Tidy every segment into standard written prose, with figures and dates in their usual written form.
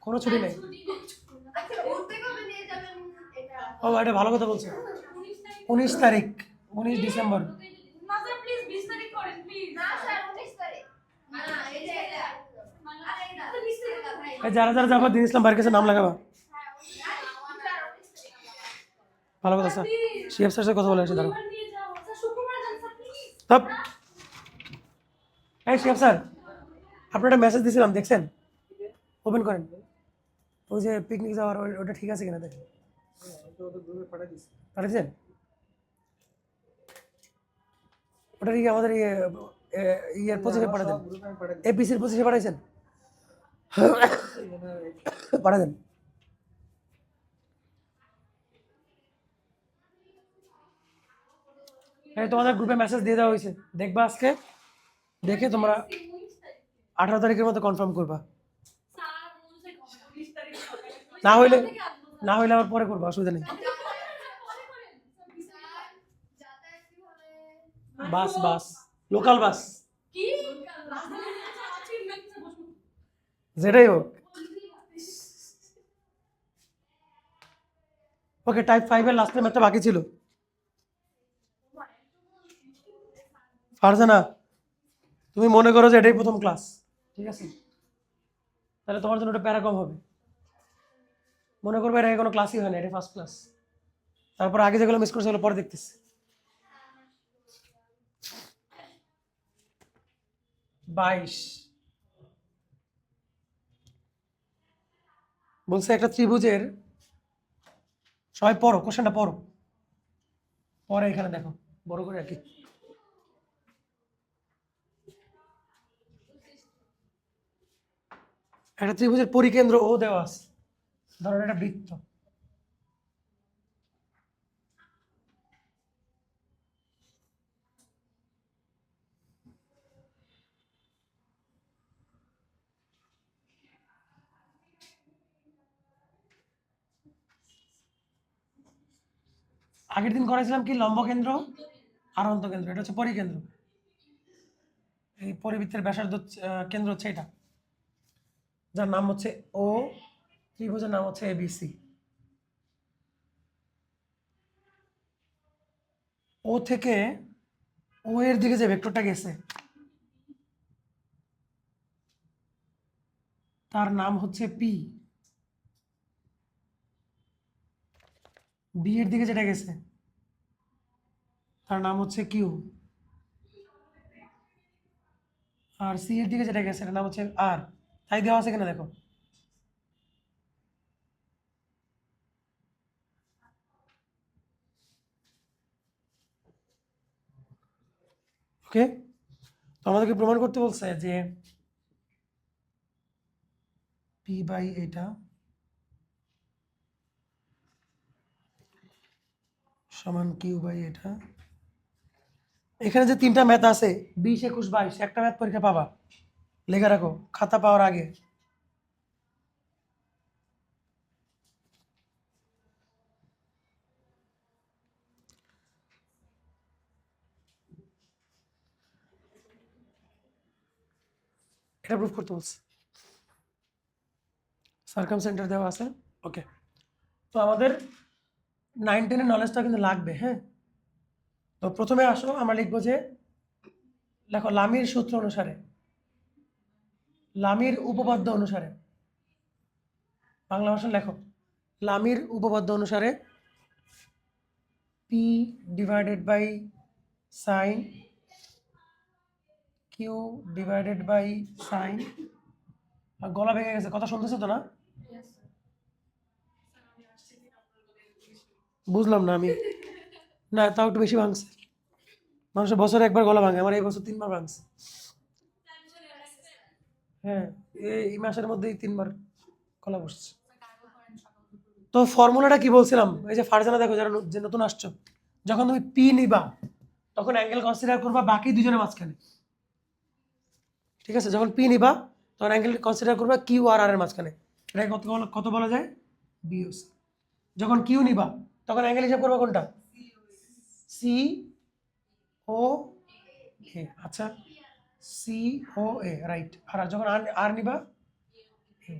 কোনো ছুটি নেই। ও এটা ভালো কথা বলছে। 19 তারিখ, 19 ডিসেম্বর। যারা যারা যাবো দিন ইসলাম ভাইয়ের কাছে নাম লাগাবা। ভালো কথা স্যার, শিএফ স্যার সাথে কথা বলে আসি দাঁড়াও। তব এই শিএফ স্যার, আপনার একটা মেসেজ দিয়েছিলাম, দেখছেন? ওপেন করেন। ওই যে পিকনিক যাওয়ার ওটা ঠিক আছে কিনা দেখেন। পাঠিয়েছেন? ওটা কি আমাদের ইয়ের 25-এ পাঠিয়ে দেন, এপিসির 25-এ পাঠাইছেন? পাঠিয়ে দেন। তোমাদের গ্রুপে মেসেজ দিয়ে দেওয়া হয়েছে, দেখবা আজকে, দেখে তোমরা 18 তারিখের মধ্যে কনফার্ম করবা। না হইলে আবার পরে করবা, অসুবিধা নেই। বাস লোকাল বাস যেটাই হোক। ওকে, টাইপ 5 এর লাস্টের ম্যাচটা বাকি ছিল। ফারজানা, তুমি মনে করো যে এটাই প্রথম ক্লাস, ঠিক আছে? তাহলে তোমার জন্য ওটা প্যারা কম হবে। মনে করবে এটা কোনো ক্লাসই হয় না, এটা ফার্স্ট ক্লাস। তারপর আগে যেগুলো মিস করছে সেগুলো পরে দেখতেছি। 22 বলছে একটা ত্রিভুজের, সবাই পড়ো, কোশ্চেনটা পড়ো, পরে এখানে দেখো বড় করে আর কি। একটা ত্রিভুজের পরিকেন্দ্র ও দেওয়া আছে, ধরো একটা বৃত্ত। আগের দিন করেছিলাম কি লম্ব কেন্দ্র আর অন্তকেন্দ্র, এটা হচ্ছে পরিকেন্দ্র। এই পরিবৃত্তের ব্যাসার্ধ কেন্দ্র হচ্ছে এটা, যার নাম হচ্ছে ও, ত্রিভুজের নাম হচ্ছে এবিসি। ও থেকে ও এর দিকে যে ভেক্টরটা গেছে তার নাম হচ্ছে পি। বি এর দিকে যেটা গেছে তার নাম হচ্ছে কিউ, আর সি এর দিকে যেটা গেছে তার নাম হচ্ছে আর। তাই দেওয়া আছে কিনা দেখো। ওকে, তো আমাদেরকে প্রমাণ করতে বলছে যে পি বাই এটা সমান কিউ বাই এটা। এখানে যে তিনটা ম্যাথ আছে 20, 21, 22, একটা ম্যাথ পরীক্ষা পাবা, লেখা রাখো খাতা পাওয়ার আগে। এটা প্রুফ করতে বলছে, সার্কাম সেন্টার দেওয়া আছে। ওকে, তো আমাদের 9, 10 এর নলেজটা কিন্তু লাগবে। হ্যাঁ, তো প্রথমে আসো আমরা লিখবো যে, দেখো লামির সূত্র অনুসারে, লামির উপপাদ্য অনুসারে, বাংলা ভাষা লেখো, লামির উপপাদ্য অনুসারে P divided by sine Q divided by sine. গলা ভেঙে গেছে, কথা শুনতেছো তো না? বুঝলাম না আমি, না তাও একটু বেশি ভাঙছে। মানুষের বছরে একবার গলা ভাঙে, আমার এই বছর 3বার ভাঙছে। হ্যাঁ, এই মাসের মধ্যেই 3বার গলা বসছে। তো ফর্মুলাটা কি বলছিলাম, এই যে ফারজানা দেখো যারা যে নতুন আসছো, যখন তুমি পি নিবা তখন অ্যাঙ্গেল কনসিডার করবা বাকি দুজনের মাঝখানে, ঠিক আছে? যখন পি নিবা তখন অ্যাঙ্গেল কনসিডার করবা কিউ আর আর এর মাঝখানে, এটা কত বলা যায়? বিওসি। যখন কিউ নিবা তখন অ্যাঙ্গেল হিসাব করবা কোনটা? সি ও এ। আচ্ছা, সি ও এ, রাইট। আর যখন আর নিবা এ।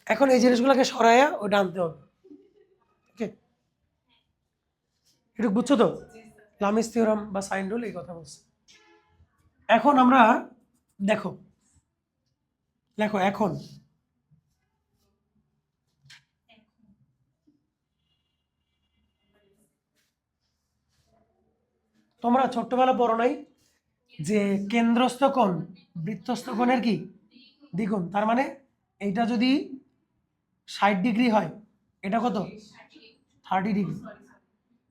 এখন এই জিনিসগুলোকে সরাইয়া ওটা আনতে হবে। ওকে, একটু বুঝছো তো? লামিস থিওরাম বা সাইন রুল এই কথা বলছে। এখন আমরা দেখো, লেখো এখন। তোমরা ছোট্টবেলা পড়ো নাই যে কেন্দ্রস্থ কোণ বৃত্তস্থ কোণের কি দ্বিগুণ? তার মানে এইটা যদি 60 ডিগ্রি হয়, এটা কত? 30 ডিগ্রি।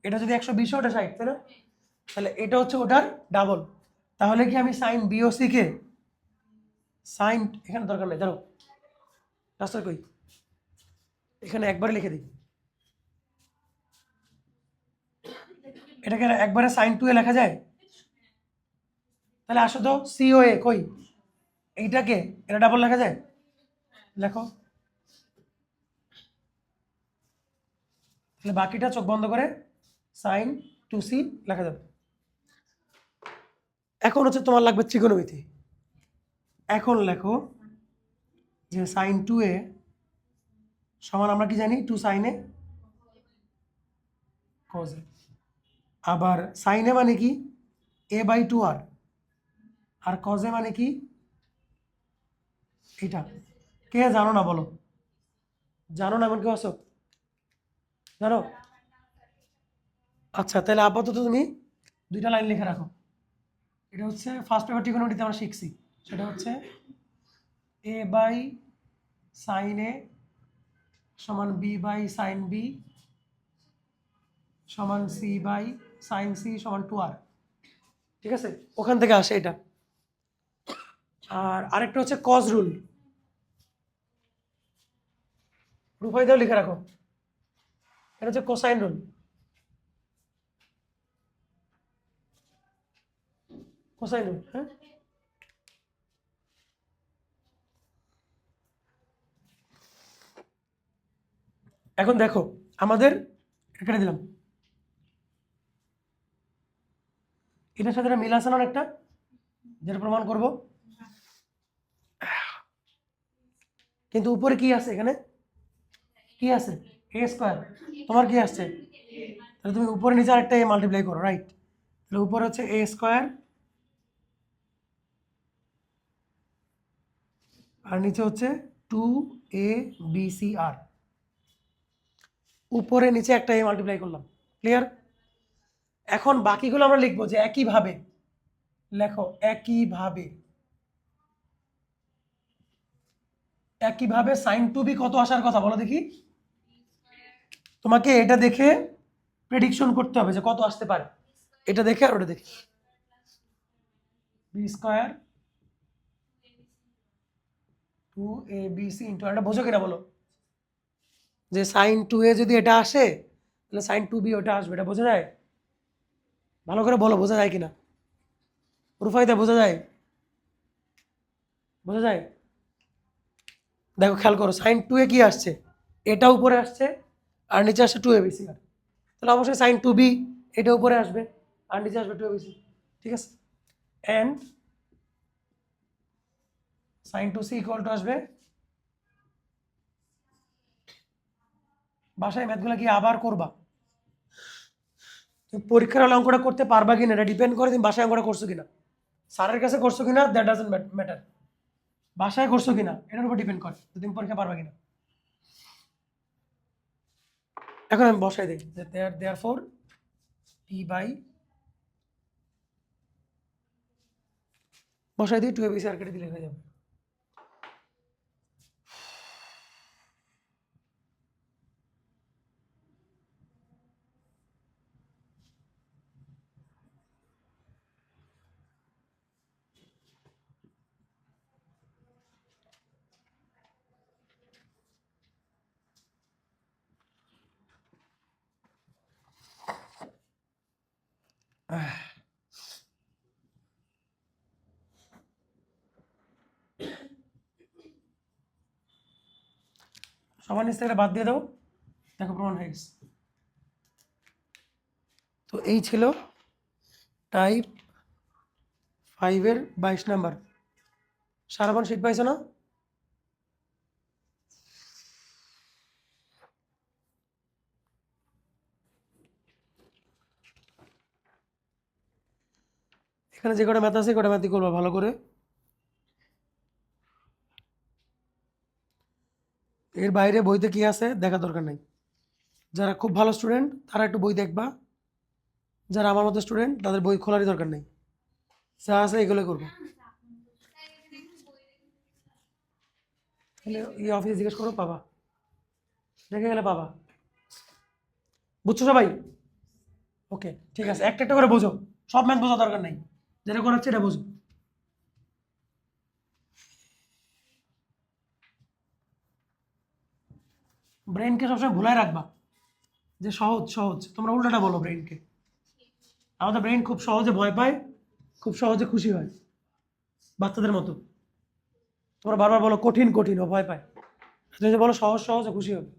এটা যদি 120 হয়, ওটা 60, তাই না? তাহলে এটা হচ্ছে ওটার ডাবল। তাহলে কি আমি সাইন বিওসি কে সাইন, এখানে দরকার নেই, ধরো রাস্তার কই, এখানে একবারে লিখে দিই, এটাকে একবারে সাইন 2 এ লেখা যায়? তাহলে আসো তো সিও এ কই, এইটাকে এটা ডাবল লেখা যায়? লেখো। তাহলে বাকিটা চোখ বন্ধ করে সাইন 2c লেখা যাবে। এখন হচ্ছে তোমার লাগবে ত্রিকোণমিতি। এখন লেখো যে সাইন 2a সমান আমরা কি জানি, 2 সাইন এ কজ এ। আবার সাইন এ মানে কি a/2r, আর কজ এ মানে কি এটা। কে জানো না বলো? জানো না এমন কেউ আছো? জানো? আচ্ছা, তাহলে আপাতত তুমি দুইটা লাইন লিখে রাখো। এটা হচ্ছে ফার্স্ট পেপার ত্রিকোণমিতিতে আমরা শিখছি, সেটা হচ্ছে a/sin a সমান b/sin b সমান c/sin c সমান 2r। ঠিক আছে, ওখান থেকে আসে এটা। আর আরেকটা হচ্ছে কজ রুল, রূপাই দাও লিখে রাখো। এটা হচ্ছে কোসাইন রুল। কোসাইন রুল, হ্যাঁ। এখন দেখো আমাদের এখানে দিলাম, এটার সাথে এটা মিল আছে না অনেকটা, যেটা প্রমাণ করব। কিন্তু উপরে কি আছে? এখানে কি আছে? এ স্কোয়ার। তোমার কি আসছে? তাহলে তুমি উপরে নিচে আরেকটা এ মাল্টিপ্লাই করো, রাইট? তাহলে উপরে হচ্ছে এ স্কোয়ার আর নিচে হচ্ছে 2abcr। উপরে নিচে একটা এ মাল্টিপ্লাই করলাম, ক্লিয়ার? এখন বাকিগুলো আমরা লিখবো যে একইভাবে। লেখো একইভাবে। একইভাবে সাইন 2b কত আসার কথা বলো দেখি। তোমাকে এটা দেখে প্রেডিকশন করতে হবে যে কত আসতে পারে, এটা দেখে আর ওটা দেখে। বি স্কোয়ার 2abc ইন্টু, এটা বোঝো কিনা বলো? যে সাইন 2a যদি এটা আসে, তাহলে সাইন 2b ওটা আসবে, এটা বোঝা যায়? ভালো করে বলো, বোঝা যায় কিনা? রুফাইদা বোঝা যায়? বোঝা যায়? দেখো খেয়াল করো, সাইন 2a কি আসছে, এটা উপরে আসছে আর নিচে আসছে 2abc, তাহলে অবশ্যই সাইন 2b এটা উপরে আসবে আর নিচে আসবে 2abc। ঠিক আছে, and sign 2c equal to আসবে, বাসায় ম্যাথগুলো কি আবার করবা? তুমি পরীক্ষার হলে অঙ্কটা করতে পারবা কিনা এটা ডিপেন্ড করে তুমি বাসায় অঙ্কটা করছো কিনা। স্যারের কাছে করছো কিনা দ্যাট ডাজন্ট ম্যাটার, বাসায় করছো কিনা এটার উপর ডিপেন্ড করে যে তুমি পরীক্ষা পারবা কিনা। এখন আমি বসাই দিই যে দেয়ারফর p/, বসাই দিই 2abc আর কেটে দিলে হয়ে যাবে। সবার নিচ থেকে বাদ দিয়ে দাও, দেখো প্রমাণ হয়ে গেছে। তো এই ছিল টাইপ 5-এর 22 নাম্বার। সারাবার শিট পাইছো না? এখানে যে কটা ম্যাথ আছে কটা ম্যাথই করবা ভালো করে। এর বাইরে বইতে কি আছে দেখা দরকার নাই। যারা খুব ভালো স্টুডেন্ট তারা একটু বই দেখবা, যারা আমার মতো স্টুডেন্ট তাদের বই খোলারই দরকার নেই, যা আছে এগুলো করবো। এই অফিসে জিজ্ঞেস করো, পাবা, দেখে গেলে পাবা। বুঝছো সবাই? ওকে ঠিক আছে, একটা একটা করে বোঝো, সব ম্যাথ বোঝা দরকার নাই, যেটা করাচ্ছে এটা বোঝো। ব্রেনকে সবসময় ভুলায় রাখবা যে সহজ সহজ, তোমরা উল্টাটা বলো ব্রেনকে। আমাদের ব্রেন খুব সহজে ভয় পায়, খুব সহজে খুশি হয়, বাচ্চাদের মতো। তোমরা বারবার বলো কঠিন কঠিন, ও ভয় পায়। তুমি যে বলো সহজ সহজে খুশি হবে।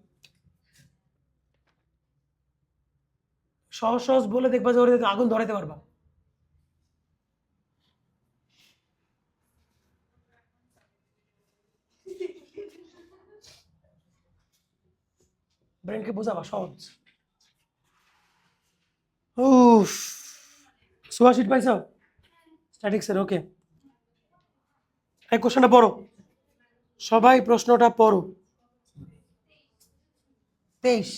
সহজ সহজ বলে দেখবা যে ওর আগুন ধরাইতে পারবা। ব্রেনকে বোঝাবা সহজ। উফ, সোয়া শিট পাইছো স্ট্যাটিক্সের? ওকে, এই কোশ্চেনটা পড়ো, সবাই প্রশ্নটা পড়ো। 23।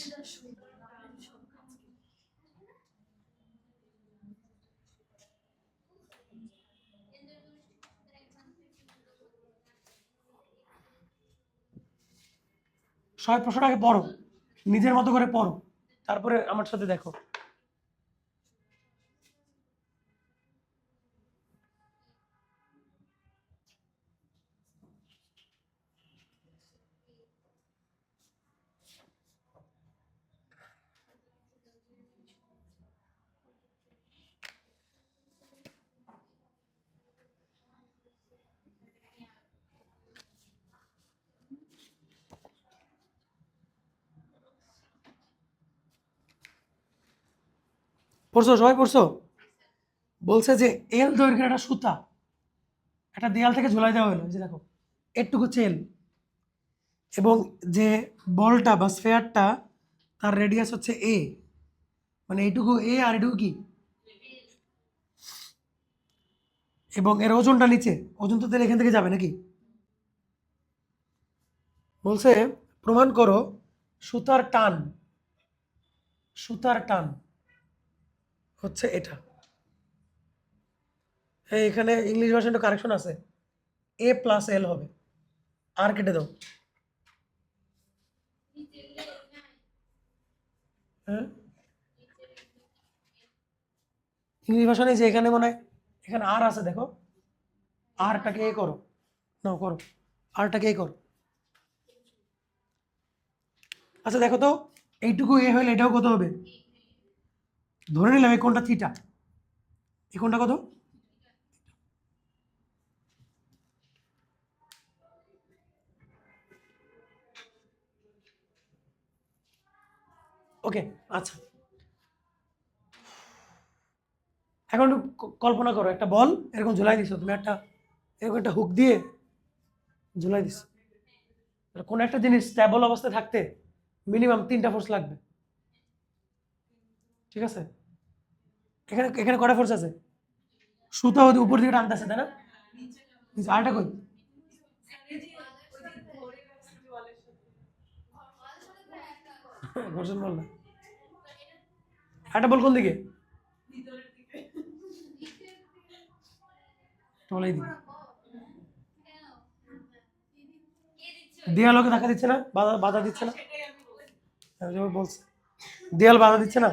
সবাই প্রশ্নটা আগে পড়ো, নিজের মতো করে পড়ো, তারপরে আমার সাথে দেখো। পড়ছো সবাই পড়ছো? বলছে যে এল দৈর্ঘ্যের একটা সুতা একটা দেয়াল থেকে ঝুলাই দেওয়া হলো, এই যে দেখো এটুকু চেল, এবং যে বলটা বা স্ফেয়ারটা তার রেডিয়াস হচ্ছে এ, মানে এইটুকু এ আর এটুকু কি, এবং এর ওজনটা নিচে, ওজন তো তাহলে এখান থেকে যাবে নাকি। বলছে প্রমাণ করো সুতার টান, সুতার টান হচ্ছে এটা। হ্যাঁ, এখানে ইংলিশ ভার্সনটা কারেকশন আছে, এ প্লাস এল হবে, আর কেটে দাও। হ্যাঁ, ইংলিশ ভার্সনে যে এখানে মনে হয় এখানে আর আছে, দেখো আরটাকে এ করো, নাও করো, আরটাকে এ করো। আচ্ছা দেখো তো, এইটুকু এ হলে এটাও কত হবে? ধরে নিলাম এই কোণটা থিটা, এই কোণটা কত? ওকে আচ্ছা, এখন একটু কল্পনা করো একটা বল এরকম ঝুলাই দিছো তুমি, একটা এরকম একটা হুক দিয়ে ঝুলাই দিছো। কোনো একটা জিনিস স্ট্যাবল অবস্থায় থাকতে মিনিমাম 3টা ফোর্স লাগবে, ঠিক আছে? এখানে এখানে কটা ফোর্স আছে? সুতা উপর দিকে টানতেছে তাই না? আরেকটা কই? ঘর্ষণ বল না, একটা বল কোন দিকে? বলাই দিকে। দেয়াল ওকে ধাক্কা দিচ্ছে না, বাধা বাধা দিচ্ছে না? বলছে দেয়াল বাধা দিচ্ছে না,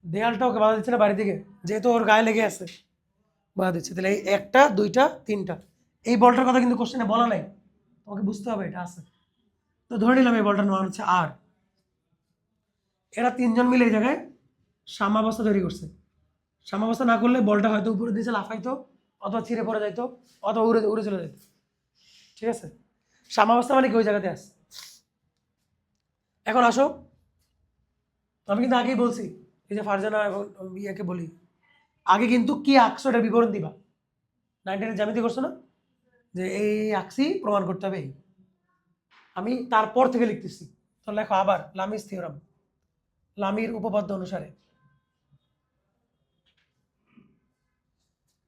দেয়ালটা ওকে বাধা দিচ্ছে না বাড়ি থেকে, যেহেতু ওর গায়ে লেগে আছে বাধা দিচ্ছে। তাহলে এই একটা দুইটা তিনটা, এই বলটার কথা কিন্তু কোশ্চেনে বলা নাই, তোমাকে বুঝতে হবে এটা আছে। তো ধরে নিলাম এই বলটার মান হচ্ছে আর, এরা তিনজন মিলে এই জায়গায় সাম্যাবস্থা তৈরি করছে। সাম্যাবস্থা না করলে বলটা হয়তো উপরে দিয়েছে লাফাইতো, অথবা ছিঁড়ে পড়ে যাইতো, অথবা উড়ে উড়ে চলে যেত, ঠিক আছে? সাম্যাবস্থা মানে কি ওই জায়গাতে আছে। এখন আসো, আমি কিন্তু আগেই বলছি, এই যে ফারজানা এবং ইয়াকে বলি, আগে কিন্তু কি আঁকছো এটা বিবরণ দিবা। 9-10 জ্যামিতি করছো না, যে এই আঁকছি প্রমাণ করতে হবে এই, আমি তারপর থেকে লিখতেছি। তো লেখো আবার লামিস থিওরাম, লামির উপপাদ্য অনুসারে।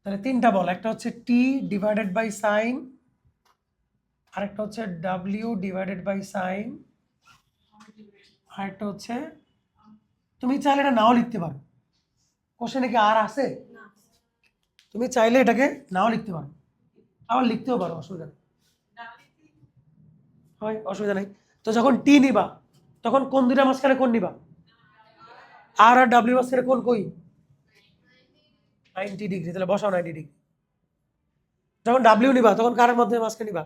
তাহলে তিনটা বল, একটা হচ্ছে টি ডিভাইডেড বাই সাইন, আরেকটা হচ্ছে ডাব্লিউ ডিভাইডেড বাই সাইন, আরেকটা হচ্ছে তুমি চাইলে এটা নাও লিখতে পারো, কোশ্চেনে কি আর আছে, তুমি চাইলে এটাকে নাও লিখতে পারো, আবার লিখতেও পারো, অসুবিধা নেই, হয় অসুবিধা নেই। তো যখন টি নিবা তখন কোন দুইটা মাঝখানে কোন নিবা, আর আর ডাব্লিউ মাঝখানে কোন কই 90 ডিগ্রি, তাহলে বসাও 90 ডিগ্রি। যখন ডাব্লিউ নিবা তখন কারের মধ্যে মাঝখানে নিবা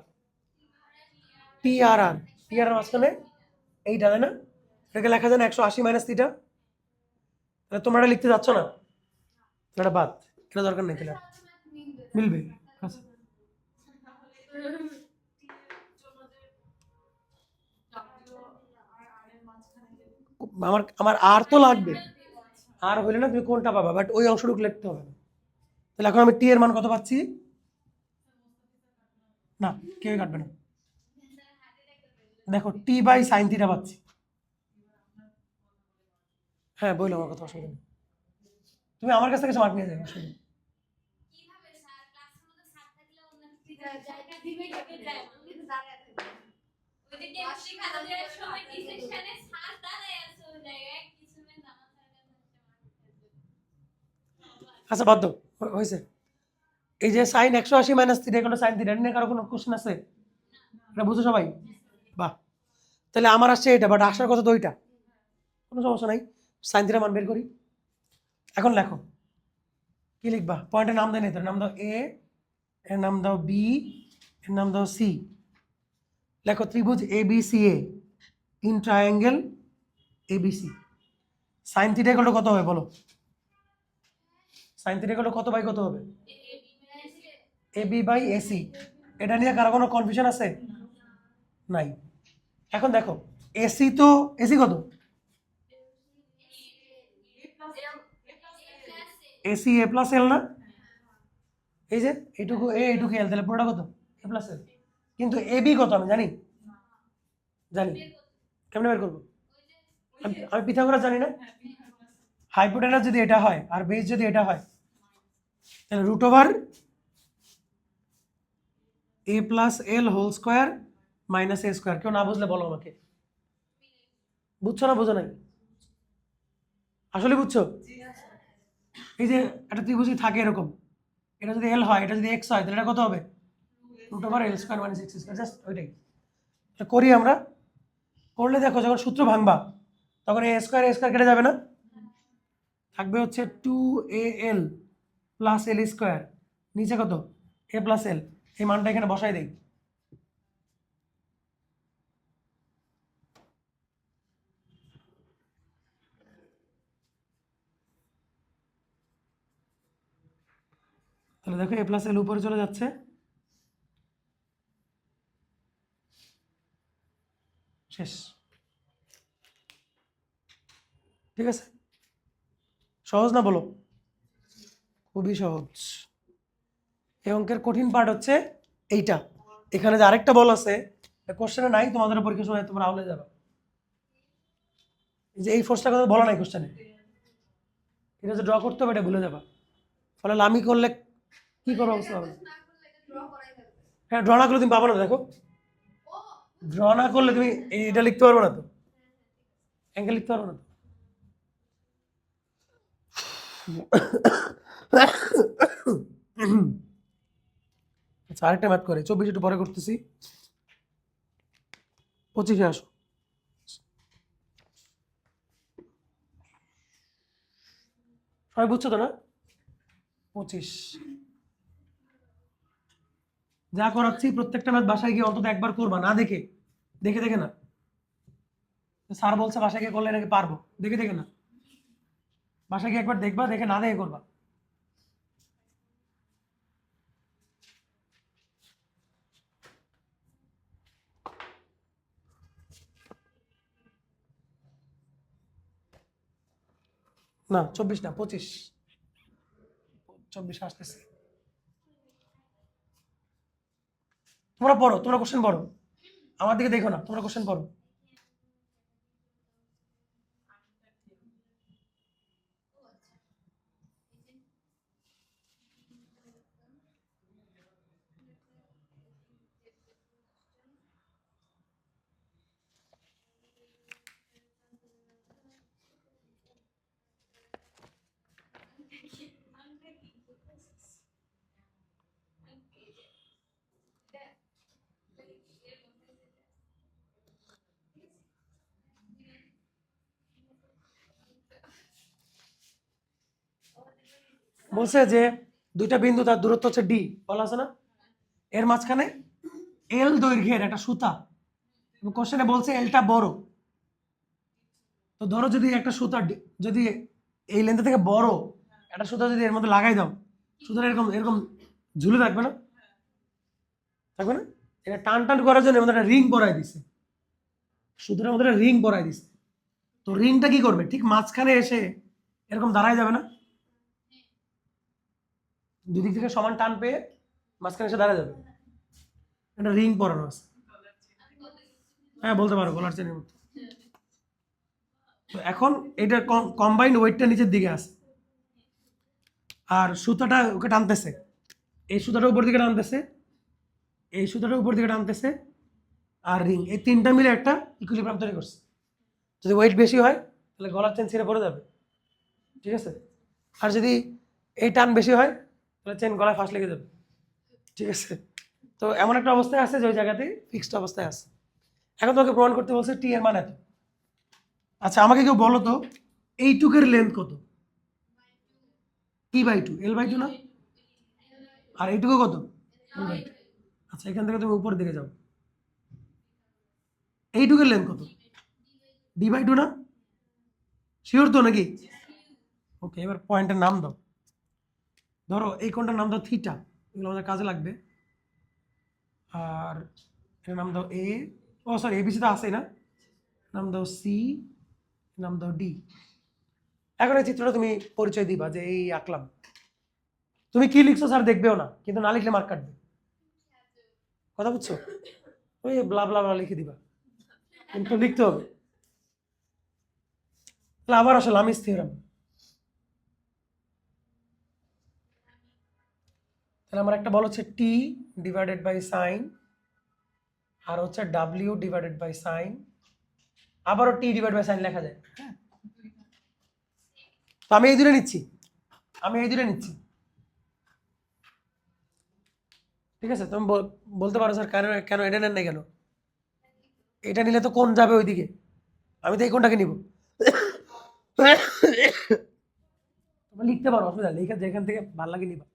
পি আর আর, পি আর আর মাঝখানে এইটা, তাই না? এটাকে লেখা যায় না 180 মাইনাস থিটা, তাহলে তোমরা এটা লিখতে যাচ্ছ না, এটা বাদ, এটা দরকার নেই, তাহলে মিলবে। আচ্ছা। আমার আমার আর তো লাগবে, আর হইলে না তুমি কোনটা পাবা, বাট ওই অংশটুকু লিখতে হবে না। তাহলে এখন আমি টি এর মান কত পাচ্ছি, না কেউই কাটবে না, দেখো টি বাই সাইন থিটা পাচ্ছি। হ্যাঁ বললো, আমার কথা অসুবিধা নেই, তুমি আমার কাছ থেকে মার্ক নিয়ে যাবে, অসুবিধা নেই। আচ্ছা বাদ দাও, হয়েছে। এই যে সাইন 180 মাইনাস থিটা এগুলো সাইন থিটা নিয়ে কারো কোনো কোশ্চেন আছে, এটা বুঝো সবাই? বাহ, তাহলে আমার আসছে এটা, বাট আসার কথা তো ওইটা, কোনো সমস্যা নাই। সাইন থিটা মান বের করি। এখন লেখো কি লিখবা, পয়েন্টের নাম দেয়, তোর নাম দাও এ, এর নাম দাও বি, এর নাম দাও সি। লেখো ত্রিভুজ A B C A in triangle A B C. Sine theta এগুলো কত হবে বলো, সাইন থিটা এগুলো কত বাই কত হবে, এ বি বাই এসি। এটা নিয়ে কারো কোনো কনফিউশন আছে? নাই। এখন দেখো এসি তো, এসি কত, এসি এ প্লাস এল না, এই যে এইটুকু এ এইটুকু এল, তাহলে পুরোটা কত এ প্লাস এল। কিন্তু এ বি কত আমি জানি, জানি, কেমনে বের করবো, আমি পিথাগোরাস জানি না। হাইপোটেনাস যদি এটা হয় আর বেস যদি এটা হয়, তাহলে root over A plus L whole square minus A square. কেউ না বুঝলে বলো আমাকে, বুঝছো না বুঝো নাই, আসলে বুঝছো? এই যে একটা ত্রিভুজই থাকে এরকম, এটা যদি এল হয়, এটা যদি এক্স হয়, তাহলে এটা কত হবে, root over L square minus X square, just ওইটাই। এটা করি আমরা, করলে দেখো যখন সূত্র ভাঙবা তখন এ স্কোয়ার কেটে যাবে না, থাকবে হচ্ছে 2al প্লাস এল স্কোয়ার, নিচে কত এ প্লাস এল, এই মানটা এখানে বসাই দেই। তাহলে দেখো এ প্লাস এল উপরে চলে যাচ্ছে, শেষ। ঠিক আছে, সহজ না বলো, খুবই সহজ। এই অঙ্কের কঠিন পার্ট হচ্ছে এইটা, এখানে যে আরেকটা বল আছে কোশ্চেনে নাই, তোমাদের পরীক্ষার সময় তোমরা আউলে যাবে, যে এই ফোর্সটার কথা বলা নাই কোশ্চেনে, এটা যে ড্র করতে হবে এটা ভুলে যাবা, ফলে লামি করলে কি করবো বুঝতে পারবে না। হ্যাঁ ড্র না করলে তুমি পাবো না, দেখো ড্র না করলে তুমি এটা লিখতে পারবো না তো, অ্যাঙ্গেল লিখতে পারবো না তো। আচ্ছা আরেকটা ম্যাথ করে, 24 একটু পরে করতেছি, 25-এ আসো। সবাই বুঝছো তো না? 25 যা করাচ্ছি প্রত্যেকটা ম্যাথ বাসায় গিয়ে অন্তত একবার করবা, না দেখে, দেখে দেখে না, স্যার বলছে বাসায় গিয়ে করলে নাকি পারবো, দেখে দেখে না, বাসায় গিয়ে একবার দেখবা, দেখে না দেখে করবা। না 24 না 25, 24 আসতেছে। তোমরা পড়ো, তোমরা কোশ্চেন পড়ো, আমার দিকে দেখো না, তোমরা কোশ্চেন পড়ো। বলছে যে দুইটা বিন্দু তার দূরত্ব হচ্ছে ডি, বলা আছে না? এর মাঝখানে এল দৈর্ঘ্যের একটা সুতা, কোশ্চেনে বলছে এলটা বড়। তো ধরো যদি একটা সুতা যদি এই লেন্থ থেকে বড় একটা সুতা যদি এর মধ্যে লাগাই দাও, সুতরাং এরকম এরকম ঝুলে থাকবে না? থাকবে না? এটা টান টান করার জন্য এর মধ্যে একটা রিং পরাই দিছে, সুতরাং মধ্যে একটা রিং পরাই দিছে। তো রিংটা কি করবে? ঠিক মাঝখানে এসে এরকম দাঁড়ায় যাবে না? দুদিক থেকে সমান টান পেয়ে মাঝখানে এসে দাঁড়ায় যাবে। একটা রিং পরানো আছে। হ্যাঁ বলতে পারো, গলার চেনের মতো। তো এখন এটা কম্বাইন্ড ওয়েটটা নিচের দিকে আছে, আর সুতাটা ওকে টানতেছে, এই সুতাটা উপর দিকে টানতেছে, এই সুতাটা উপর দিকে টানতেছে, আর রিং, এই তিনটা মিলে একটা ইকুইলিব্রিয়াম তৈরি করছে। যদি ওয়েট বেশি হয় তাহলে গলার চেন ছিঁড়ে পড়ে যাবে, ঠিক আছে? আর যদি এই টান বেশি হয় তাহলে চেন গলায় ফাঁস লেগে যাবে, ঠিক আছে? তো এমন একটা অবস্থায় আছে যে ওই জায়গাতে ফিক্সড অবস্থায় আছে। এখন তোমাকে প্রমাণ করতে বলছে টি এর মান এত। আচ্ছা আমাকে কেউ বলো তো এইটুকের লেন্থ কত? T by two, L by two না? আর এইটুকু কত? L by two. আচ্ছা এখান থেকে তুমি উপরের দিকে যাও, এইটুকের লেন্থ কত? ডি বাই টু না? শিওর তো নাকি? ওকে, এবার পয়েন্টের নাম দাও। ধরো এই কোণটার নাম দাও থিটা, এগুলো আমাদের কাজে লাগবে। আর এর নাম দাও এ, ও সরি এবিসি তো আসেই না, নাম দাও সি, নাম দাও ডি। এখন এই চিত্রটা তুমি পরিচয় দিবা যে এই আঁকলাম। তুমি কি লিখছো স্যার দেখবেও না, কিন্তু না লিখলে মার্ক কাটবে, কথা বুঝছো? ওই ব্লা ব্লা ব্লা লিখে দিবা, কিন্তু লিখতে হবে। তাহলে আবার আসো লামিস থিওরাম। তাহলে আমার একটা বল হচ্ছে টি ডিভাইডেড বাই সাইন, আর হচ্ছে ডাব্লিউ ডিভাইডেড বাই সাইন, আবারও টি ডিভাইড বাই সাইন লেখা যায়। তো আমি এই দুটো নিচ্ছি, আমি এই দুটো নিচ্ছি, ঠিক আছে? তুমি বলতে পারো স্যার কেন কেন এটা নেন না কেন? এটা নিলে তো কোন যাবে ওইদিকে, আমি তো এই কোনটাকে নিব। তোমরা লিখতে পারো, অসুবিধা লেখা যেখান থেকে ভালো লাগে নিবা।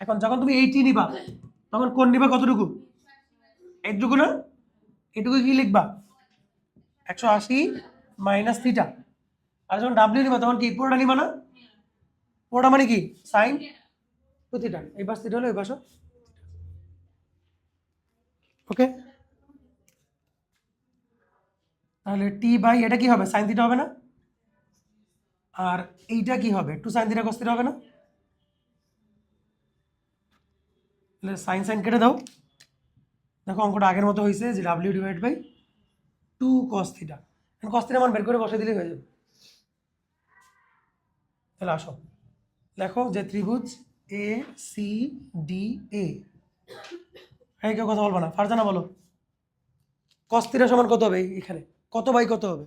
এখন যখন তুমি এইটি নিবা তখন কোন নিবা কতটুকু? এইটুকু না? এটুকু কি লিখবা? 180 মাইনাস থিটা। আর যখন ডাব্লিউ নিবা তখন কি পুরোটা নিবা না? পুরোটা মানে কি সাইন টু থিটা, এই পাশ থিটা হলো এই পাশও, ওকে? তাহলে টি বাই এটা কি হবে? সাইন থিটা হবে না? আর এইটা কি হবে? Two sine theta cos theta হবে না? তাহলে সাইন সাইন কেটে দাও। দেখো অঙ্কটা আগের মতো হয়েছে যে W divide by two cos theta. Cos theta মান বের করে বসে দিলেই হয়ে যাবে। তাহলে আসো দেখো যে ত্রিভুজ এ সি ডি এ, হ্যাঁ কেউ কথা বলবো না, ফারজানা বলো কস থিটা সমান কত হবে? এখানে কত বাই কত হবে?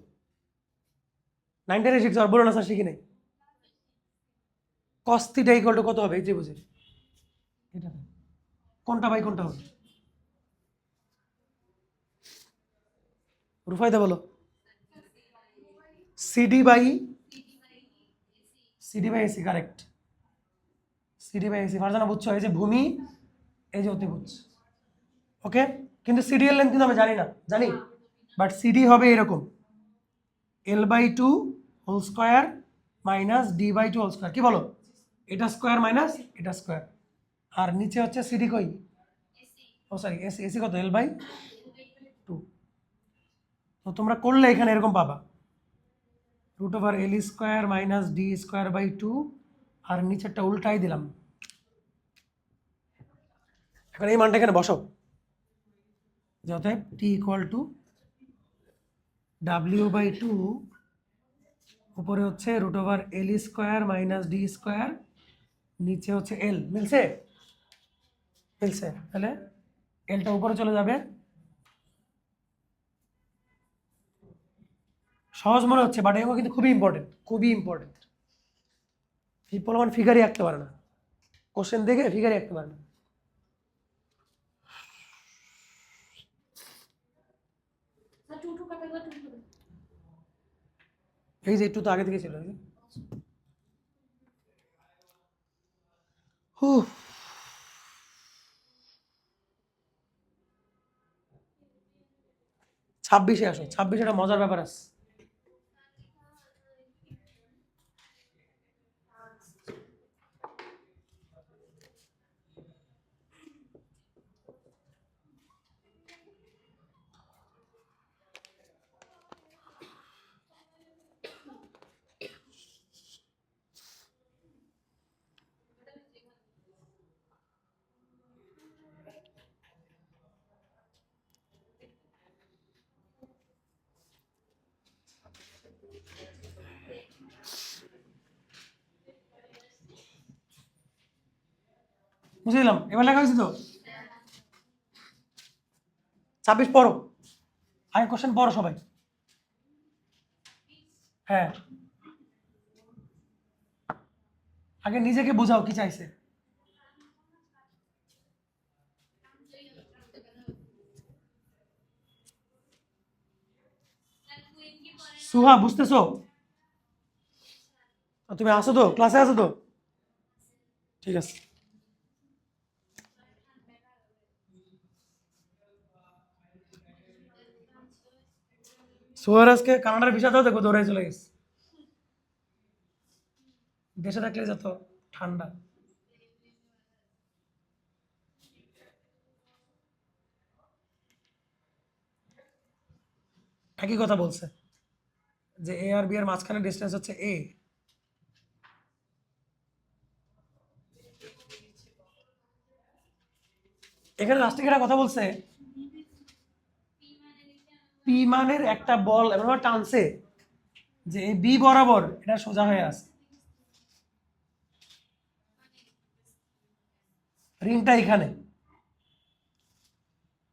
9 শিখছো আর বলো না স্যার শিখি নাই। কস থিটা ইকুয়াল টু কত হবে এই ত্রিভুজের? এটা কোনটা বাই কোনটা হবে? রুফাইদা বলো। CD by AC, correct. CD by AC, Farzana বুঝছো? এই যে ভূমি, এই যে অতিভুজ, ওকে? কিন্তু সিডি এর লেন্থ কিন্তু আমি জানি না, জানি, বাট সিডি হবে এরকম L by two whole square minus D by two whole square, কি বলো? এটা স্কোয়ার মাইনাস এটা স্কোয়ার, আর নিচে হচ্ছে সিডি কই, ও সরি এসি, এসি কত? L by two. তো তোমরা করলে এখানে এরকম পাবা root over L square minus D square by two, আর নিচেরটা উল্টাই দিলাম। এখন এই মানটা এখানে বসাও, যাতে T equal to W by two, উপরে হচ্ছে root over L square minus D square, নিচে হচ্ছে এল। মিলছে? মিলছে। তাহলে এলটা উপরে চলে যাবে। সহজ মনে হচ্ছে বাট এগুলো কিন্তু খুবই ইম্পর্টেন্ট, খুবই ইম্পর্টেন্ট। পোলাপান ফিগারই আঁকতে পারে না, কোশ্চেন দেখে ফিগারই আঁকতে পারে না। এই যে একটু তো আগে থেকে ছিল, এই যে উফ, 26-এ আসো, 26-এ একটা মজার ব্যাপার আছে। বুঝে দিলাম, এবার লেখা হয়েছে তো? 26 পড়ো, আগে কোশ্চেন পড়ো সবাই। হ্যাঁ, আগে নিজেকে বোঝাও কি চাইছে। সুহা বুঝতেছো? তুমি আসো তো, ক্লাসে আসো তো? ঠিক আছে। সুহার আজকে কানাডার ভিসা দাও, দেখো দৌড়াই চলে গেছে। দেশে থাকলে যত ঠান্ডা। একই কথা বলছে যে এ আর বি এর মাঝখানে ডিস্টেন্স হচ্ছে এ। এখানে লাস্টে একটা কথা বলছে, পি মানের একটা বল এমন টানছে যে এই বি বরাবর এটা সোজা হয়ে আছে, রিংটা এখানে।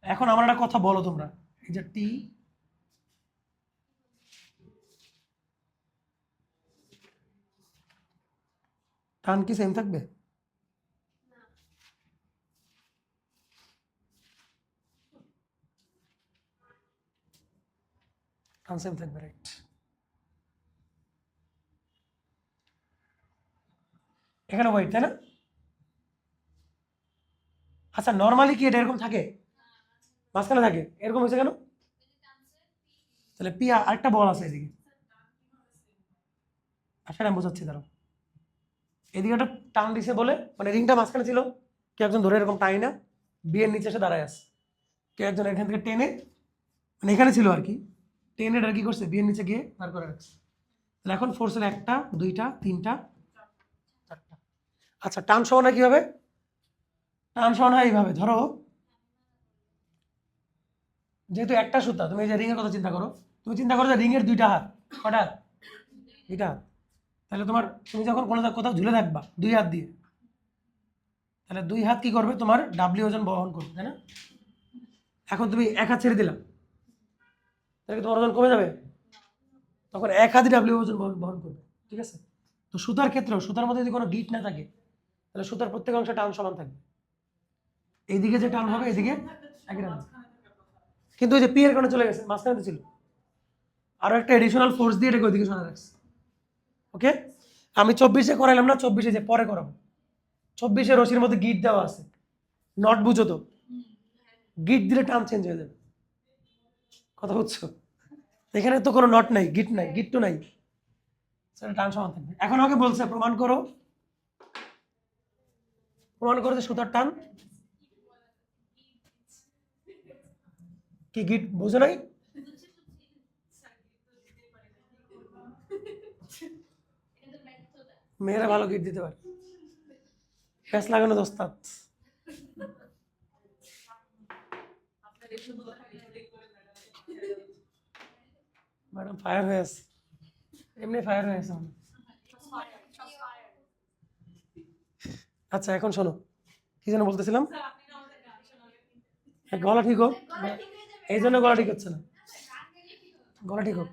এখন আমার একটা কথা বলো তোমরা, এই যে টি, টান কি সেম থাকবে? টান সেম থাকবে, রাইট? এখানে ওয়েট, তাই না? আচ্ছা, নর্মালি কি এটা এরকম থাকে? মাঝখানে থাকে, এরকম হয়েছে কেন? তাহলে পি আরেকটা বল আছে এদিকে। আচ্ছা, আমি বোঝাচ্ছি, দাঁড়াও। এদিকে একটা টান দিছে বলে, মানে রিংটা মাঝখানে ছিল, কেউ একজন ধরে এরকম টাই না, বিয়ের নিচে এসে দাঁড়ায় আছে, কেউ একজন এখান থেকে টেনে, মানে এখানে ছিল আর কি, টেনে এটা কি করছে, বিয়ের নিচে গিয়ে দাঁড় করে রাখছে। তাহলে এখন ফোর্সের একটা, দুইটা, তিনটা, চারটা। আচ্ছা, টান সমান হয় কিভাবে? টান সমান হয় এইভাবে, ধরো যেহেতু একটা সুতা, তুমি এই যে রিং এর কথা চিন্তা করো, তুমি চিন্তা করো যে রিং এর দুইটা হাত, কটা হাত? দুইটা হাত। তাহলে তোমার, তুমি যখন কোনো কোথাও ঝুলে থাকবা দুই হাত দিয়ে, তাহলে দুই হাত কি করবে, তোমার ডাব্লিউ ওজন বহন করবে, তাই না? এখন তুমি এক হাত ছেড়ে দিলাম, তাহলে কি তোমার ওজন কমে যাবে? তখন এক হাতই ডাব্লিউ ওজন বহন করবে, ঠিক আছে? তো সুতার ক্ষেত্রেও, সুতার মধ্যে যদি কোনো গিট না থাকে, তাহলে সুতার প্রত্যেক অংশে টান সমান থাকবে, এইদিকে যে টান হবে এদিকে একই টান। কিন্তু ওই যে পি এর কারণে চলে গেছে, মাঝখানে তো ছিল, আরো একটা এডিশনাল ফোর্স দিয়ে এটাকে ওইদিকে সরা রাখছে। ওকে, আমি 24-এ করাইলাম না, 24-এ যে পরে করাবো। 24-এ রশির মধ্যে গিট দেওয়া আছে, নট বুঝো তো, গিট দিলে টান চেঞ্জ হয়ে যাবে, কথা বুঝছো? এখানে তো কোনো নট নাই, গিট নাই, গিট তো নাই, সেটা টান সমান থাকবে। এখন আমাকে বলছে প্রমাণ করো, প্রমাণ করো যে সুতার টান কি, গিট বোঝো নাই? মেয়েরা ভালো গিট দিতে পারে, প্যাঁচ লাগানো দোস্তাদ। ম্যাডাম ফায়ার হয়ে আছে, এমনি ফায়ার হয়ে আছে। আচ্ছা, এখন শোনো, কি যেন বলতেছিলাম, গলা ঠিক হোক, এই জন্য গলা ঠিক হচ্ছে না, গলা ঠিক হোক।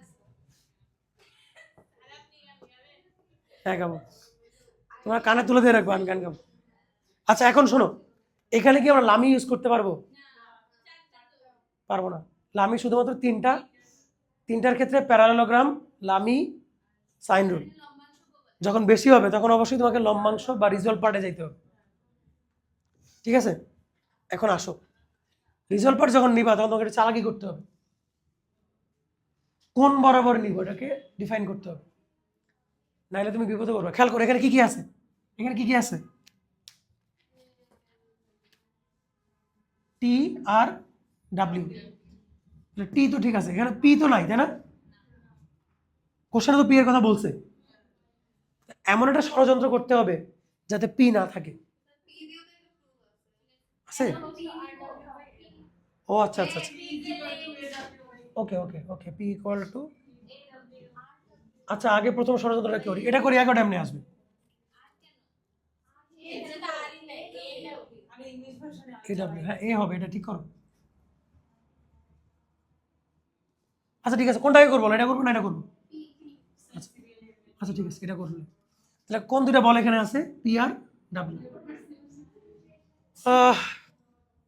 হ্যাঁ, গাবো, তোমার কানে তুলে দিয়ে রাখবো, আমি গান গাবো। আচ্ছা, এখন শোনো, এখানে কি আমরা লামি ইউজ করতে পারবো? পারবো না। লামি শুধুমাত্র তিনটা, তিনটার ক্ষেত্রে প্যারালেলোগ্রাম, লামি, সাইন রুল। যখন বেশি হবে তখন অবশ্যই তোমাকে লম্বাংশ বা রিজলভ পার্টে যাইতে হবে। ঠিক আছে, এখন আসো, রিজলভ পার্ট যখন নিবা তখন তোমাকে এটা চালাকি করতে হবে, কোন বরাবর নিব এটাকে ডিফাইন করতে হবে, নাহলে তুমি বিপদে পড়বে। খেয়াল করো এখানে কি কি আছে, এখানে কি কি আছে, টি আর ডাব্লিউ, টি তো ঠিক আছে, এখানে পি তো নাই, তাই না? কোশ্চেনে তো পি এর কথা বলছে, এমন একটা ষড়যন্ত্র করতে হবে যাতে পি না থাকে। আছে? ও আচ্ছা আচ্ছা আচ্ছা, ওকে ওকে ওকে, পি ইকুয়াল টু, আচ্ছা আগে প্রথম ষড়যন্ত্রটা করি, এটা করি একটা এমনি আসবে, এ ডাব্লিউ, হ্যাঁ এ হবে, এটা ঠিক করো। আচ্ছা ঠিক আছে, কোনটা আগে করবো, এটা করবো না এটা করবো? আচ্ছা আচ্ছা ঠিক আছে, এটা করবো। তাহলে কোন দুইটা বল এখানে আছে, পি আর ডাব্লিউ?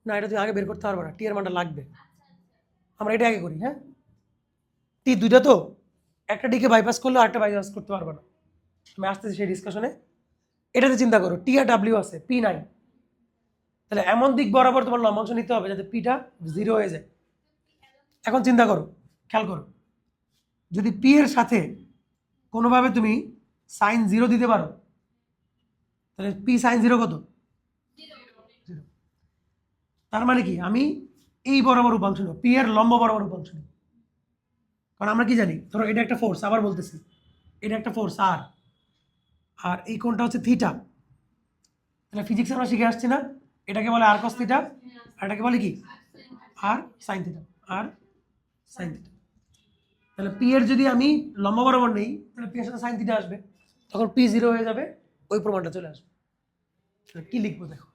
না এটা তুমি আগে বের করতে পারবে না, টি এর মানটা লাগবে, আমরা এটা আগে করি। হ্যাঁ, টি দুইটা তো, একটা ডিকে বাইপাস করলে আরেকটা বাইপাস করতে পারবে না, আমি আসতেছি সেই ডিসকাশনে। এটাতে চিন্তা করো, টি আর ডাব্লিউ আছে, পি নাই, তাহলে এমন দিক বরাবর তোমার লম্বাংশ নিতে হবে যাতে পিটা জিরো হয়ে যায়। এখন চিন্তা করো, খেয়াল করো, যদি পি এর সাথে কোনোভাবে তুমি সাইন জিরো দিতে পারো, তাহলে পি সাইন জিরো কত? Zero। তার মানে কি, আমি এই বরাবর উপাংশ নেব, পি এর লম্ব বরাবর উপাংশ নেব, কারণ আমরা কি জানি, ধরো এটা একটা ফোর্স, আবার বলতেছি এটা একটা ফোর্স আর, আর এই কোণটা হচ্ছে থিটা, তাহলে ফিজিক্স আমরা শিখে আসছি না, এটাকে বলে আর কস থিটা, আর এটাকে বলে কি আর সাইন থিটা, আর সাইন থিটা। তাহলে পি এর যদি আমি লম্ব বরাবর নেই, তাহলে পি এর সাথে সাইন থিটা আসবে, তখন পি জিরো হয়ে যাবে, ওই প্রমাণটা চলে আসবে। কি লিখবো দেখো,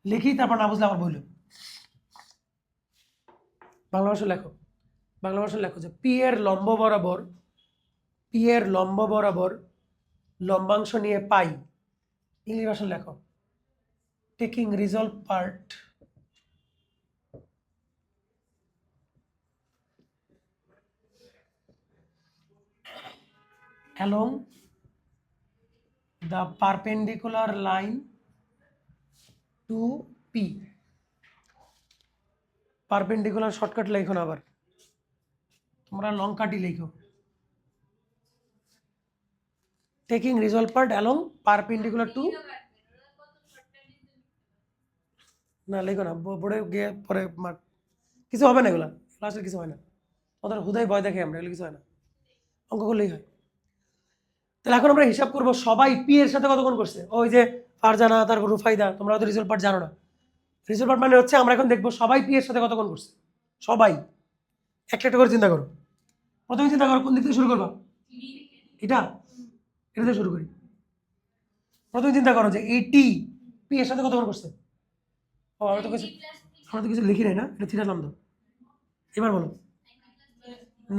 লিখি, তারপর না বুঝলে আবার বললো। বাংলা ভাষা লেখো, বাংলা ভাষা লেখো যে পি এর লম্ব বরাবর, পি এর লম্ব বরাবর লম্বাংশ নিয়ে পাই, ইংলিশ ভাষা লেখো, taking resolve part along the perpendicular line to P, perpendicular shortcut লেখো না, আবার তোমরা লং কাটই লেখো, taking resolve part along perpendicular to, না লেখো না, বোর্ডে গিয়ে পরে মার্ক, কিছু হবে না এগুলা, ক্লাসের কিছু হয় না, ওদের হুদাই ভয় দেখে আমরা, এগুলো কিছু হয় না, অঙ্ক করলেই হয়। তাহলে এখন আমরা হিসাব করবো সবাই পি এর সাথে কতক্ষণ করছে, ওই যে ফারজানা, তারপর রুফাইদা, তোমরা হয়তো রিজলভ পার্ট জানো না, রিজলভ পার্ট মানে হচ্ছে আমরা এখন দেখবো সবাই পি এর সাথে কতক্ষণ করছে, সবাই একটা একটা করে চিন্তা করো। প্রথমে চিন্তা করো কোন দিক থেকে শুরু করবা, এটা, এটা থেকে শুরু করি। প্রথমে চিন্তা করো যে এই টি পি এর সাথে কতক্ষণ করছে, ও আমরা তো কিছু লিখি নাই না, এটা থিটা নাম দাও, এবার বলো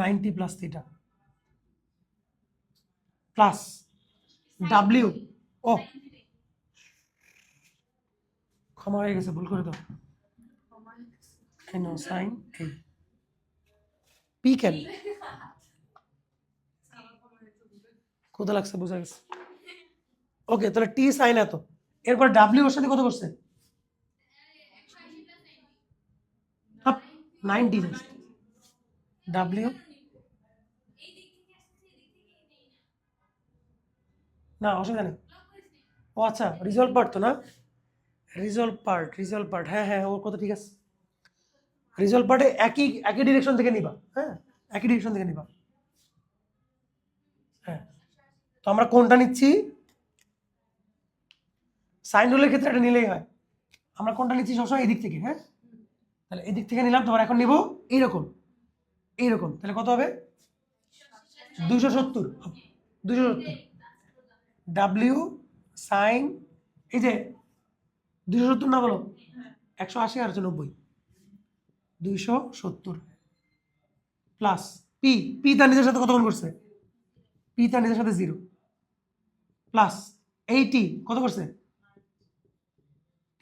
90 প্লাস থিটা প্লাস ডাব্লিউ, ও ক্ষমা হয়ে গেছে, ভুল করে দাও, কেন সাইন এই পি কেন, কোথা লাগছে বোঝা গেছে, ওকে, তাহলে টি সাইন এত, এরপর ডাব্লিউ এর সাথে কত করছে, 90, ডাব্লিউ না অসুবিধা নেই, ও আচ্ছা রিজলভ পার্ট তো না, রিজলভ পার্ট, হ্যাঁ হ্যাঁ ওর কথা ঠিক আছে, রিজলভ পার্টে একই একই ডিরেকশন থেকে নিবা, হ্যাঁ একই ডিরেকশন থেকে নিবা, হ্যাঁ। তো আমরা কোনটা নিচ্ছি, সাইন রুলের ক্ষেত্রে এটা নিলেই হয়, আমরা কোনটা নিচ্ছি সবসময় এদিক থেকে, হ্যাঁ, তাহলে এদিক থেকে নিলাম, তোমার এখন নিব এইরকম, এইরকম, তাহলে কত হবে 270, 270 ডাব্লিউ সাইন, এই যে 270 না বলো, 180 আর 90, 270 প্লাস পি, পি তার নিজের সাথে কতক্ষণ করছে, পি তার নিজের সাথে 0 প্লাস 80 কত করছে,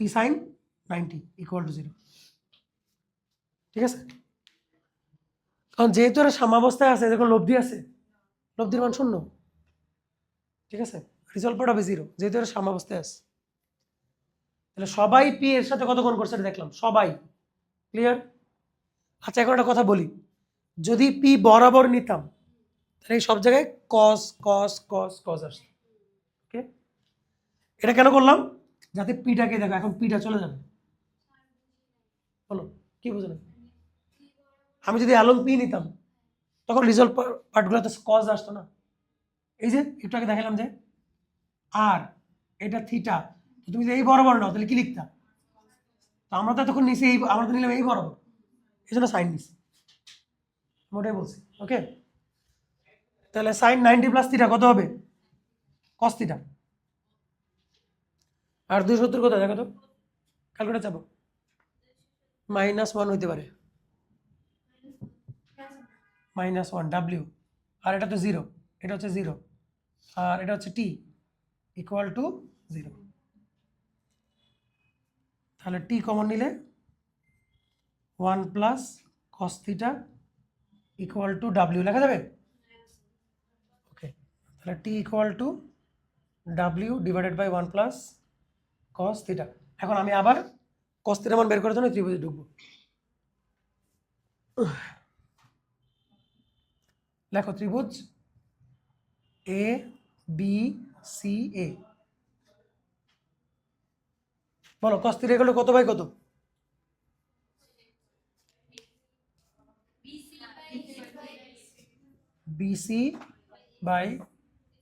টি সাইন 90 ইকুয়াল টু 0, ঠিক আছে। কারণ যেহেতু এরা সাম্যাবস্থায় আছে, দেখুন লব্ধি আছে, লব্ধির মান 0, ঠিক আছে, রিজলভ পার্ট হবে 0 যেহেতু এরা সাম্যাবস্থায় আছে। তাহলে সবাই পি এর সাথে কত গুণ করছে এটা দেখলাম, সবাই। ক্লিয়ার? আচ্ছা এখন একটা কথা বলি, যদি পি বরাবর নিতাম তাহলে এই সব জায়গায় কস কস কস কস আসতো। ওকে, এটা কেন করলাম? যাতে পিটাকে দেখো, এখন পিটা চলে যাবে। বলো কি বুঝলেন? আমি যদি অ্যালং পি নিতাম তখন রিজল্ট পার্টগুলোতে কজ আসতো না। এই যে একটু আগে দেখালাম যে আর এটা থিটা, তুমি যদি এই বরাবর নাও তাহলে কি লিখতা? তো আমরা তো তখন নিচে এই, আমরা তো নিলাম এই বরাবর, এই জন্য সাইন নিচ্ছি, ওটাই বলছি। ওকে, তাহলে সাইন 90 প্লাস থিটা কত হবে? Cos theta. আর 270 কত দেখো তো, ক্যালকুলেটার চাপো। -1 হইতে পারে, -1 ডাব্লিউ, আর এটা তো 0, এটা হচ্ছে 0, আর এটা হচ্ছে টি ইকুয়াল টু 0। তাহলে টি কমন নিলে 1 plus cos theta equal to W লেখা যাবে। ওকে, তাহলে T equal to W divided by 1 plus cos theta. এখন আমি আবার কস থিটা মান বের করার জন্য ত্রিভুজে ঢুকবো। লেখো ত্রিভুজ এ বি সি এ। বলো কস থিটা এগুলো কত বাই কত? বিসি বাই,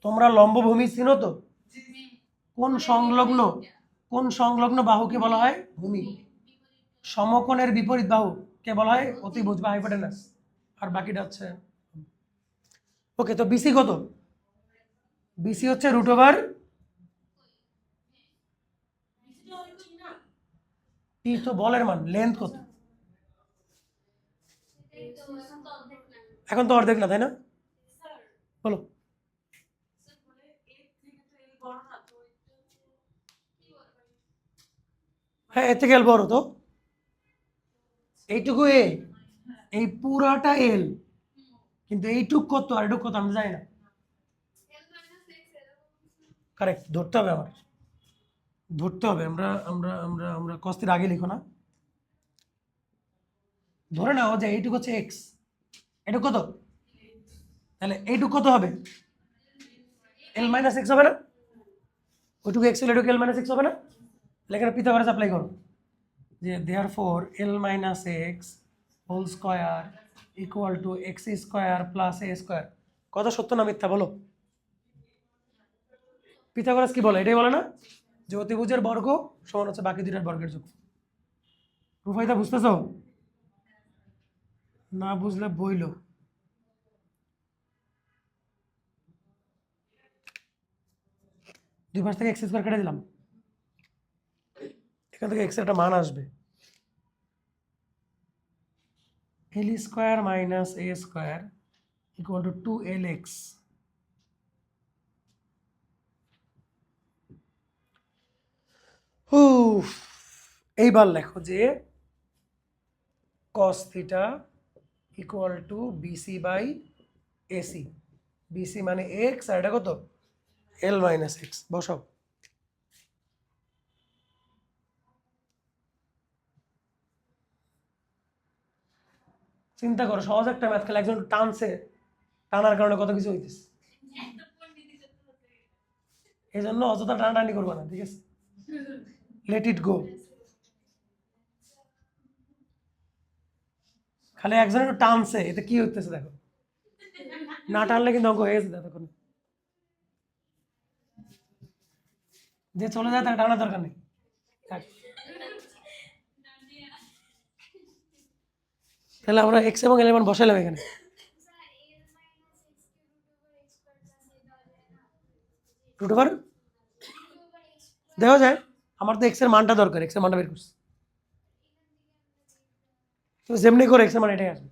তোমরা লম্বভূমি চিনো তো? কোন সংলগ্ন, কোন সংলগ্ন বাহুকে বলা হয় ভূমি? সমকোণের বিপরীত বাহু কে বলা হয় অতিভুজ বা হাইপোটেনাস, আর বাকিটা হচ্ছে। ওকে, তো বিসি কত? বিসি হচ্ছে রুট ওভার টি, তো বলের মান, লেন্থ কত? এখন তো অর্ধেক না, তাই না? বলো। হ্যাঁ, এর থেকে এল বড় তো, এইটুকু এ, এই পুরাটা এল, কিন্তু এইটুক কত আর এটুক কত আমরা জানি না। কারেক্ট, ধরতে হবে, আমার ধরতে হবে। আমরা আমরা আমরা আমরা কস্তির আগে লিখো না, ধরে নাও যে এইটুক হচ্ছে এক্স, এটুক কত? তাহলে এইটুক কত হবে? এল মাইনাস এক্স হবে না? ওইটুকু এক্স হলে এটুকু এল মাইনাস এক্স হবে না? তাহলে এখানে পিথাগোরাস অ্যাপ্লাই করো, যে therefore L minus X whole square equal to X square plus A square. কথা সত্য না মিথ্যা বলো? পিথাগোরাস কি বলে? এটাই বলে না যে অতিভুজের বর্গ সমান হচ্ছে বাকি দুইটার বর্গের যোগ। রুফাইদা বুঝতেছো? না বুঝলে বইলো। দুই পাশ থেকে এক্স স্কয়ার কেটে দিলাম, এখান থেকে এক্স এর একটা মান আসবে, L square minus A square equal to 2lx। এইবার লেখো যে cos theta equal to BC by AC. BC মানে এক্স, আর এটা কত? L minus X. বসাও। চিন্তা করো, সহজ একটা ম্যাথ, খেলে একজন টানছে, টানার কারণে কত কিছু হইতেছে। এই জন্য অযথা টানাটানি করবো না, ঠিক আছে? লেট ইট গো। খালি একজন একটু টানছে, এটা কি হইতেছে দেখো, না টানলে কিন্তু অঙ্ক হয়ে গেছে তখন। যে চলে যায় তাকে টানার দরকার নেই, থাক। তাহলে আমরা এক্স এবং এল এর মান বসাইলাম এখানে। রুট ওভার দেওয়া যায়, আমার তো এক্স এর মানটা দরকার, এক্স এর মানটা বের করছি। তো যেমনি করে এক্স এর মান এটাই আসবে,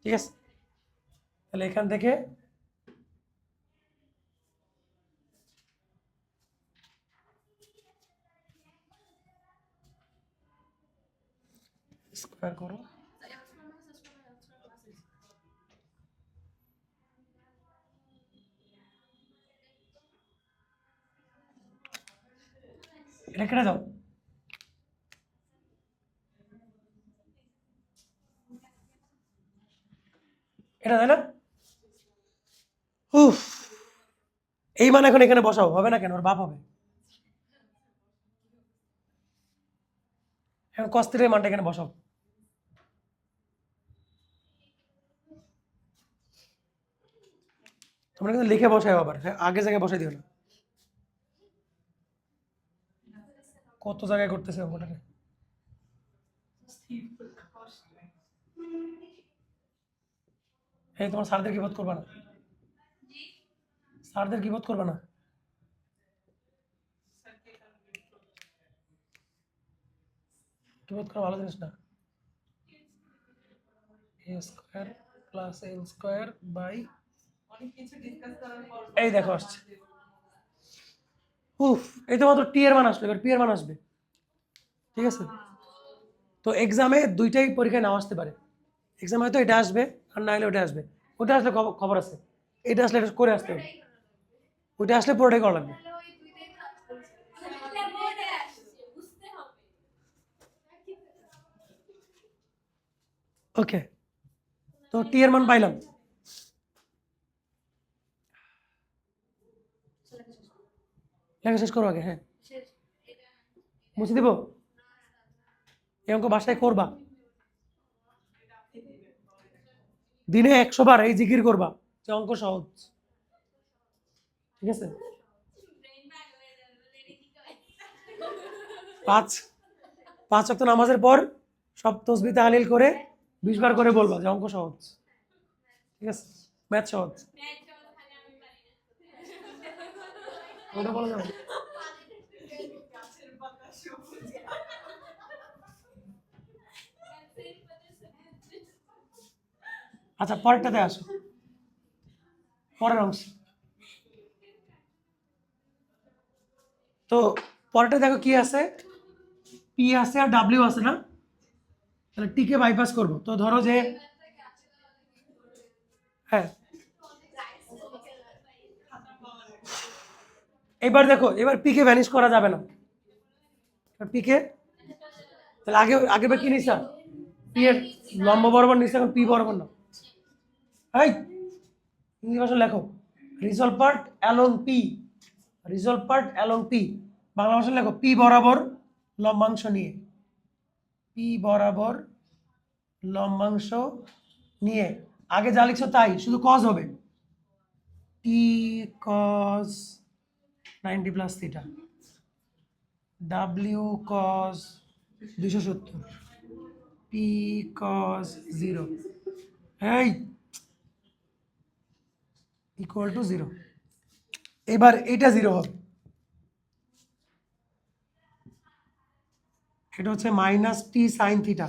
ঠিক আছে? তাহলে এখান থেকে স্কয়ার করো, এটা কেটে দাও, এটা তাই না? উফ, এই মান এখন এখানে বসাও, হবে না কেন? ওর বাপ হবে। এখন cos θ এর মানটা এখানে বসাও। তোমরা কিন্তু লিখে বসাও আবার, হ্যাঁ, আগে জায়গায় বসাই দিও না। কত জায়গায় করতেছে অঙ্কটা। এই তোমার স্যারদের কি বোধ করবা না? স্যারদের কি বোধ করবা না? কি বোধ করা ভালো জিনিস না। A square plus N square by, এই দেখো আসছে। উফ, এই তো মাত্র টি এর মান আসলো, এবার পি এর মান আসবে। ঠিক আছে, তো এক্সামে দুইটাই পরীক্ষায় নাও আসতে পারে। এক্সামে হয়তো এটা আসবে, আর না হলে ওটা আসবে। ওটা আসলে খবর আছে, এটা আসলে এটা করে আসতে হবে। ওইটা আসলে পুরোটাই করা লাগবে। ওকে, তো টি এর মান পাইলাম। লেখা শেষ করো আগে, হ্যাঁ। মুছে দিব? এই অঙ্ক বাসায় করবা, দিনে 100 বার এই জিকির করবা যে অঙ্ক সহজ। ঠিক আছে, 5 ওয়াক্ত নামাজের পর সব তসবিহ তাহলিল করে 20 বার করে বলবা যে অঙ্ক সহজ। ঠিক আছে, ম্যাথ সহজ। ওটা বলা যাবে না। আচ্ছা, পরেরটাতে আসো, পরের অংশ। তো পরেরটা দেখো কি আছে, পি আছে আর ডাব্লিউ আছে না, তাহলে টি কে বাইপাস করব। তো ধরো যে, হ্যাঁ, এবার দেখো, এবার পি কে ভ্যানিশ করা যাবে না। পি কে, তাহলে আগে আগে বা কি নিছা, পি এর লম্ব বরাবর নিছে, এখন পি বরাবর না। এই ইংরেজি ভাষা লেখো, resolve part along P, resolve part along P. Bangla ভাষা লেখো পি বরাবর লম্বাংশ নিয়ে, পি বরাবর লম্বাংশ নিয়ে। আগে যা লিখছো তাই, শুধু কজ হবে, T cos 90 plus theta, W cos 270, P cos 0, এই ইকুয়াল টু 0। এবার এটা 0 হবে, এটা হচ্ছে মাইনাস টি সাইন থিটা।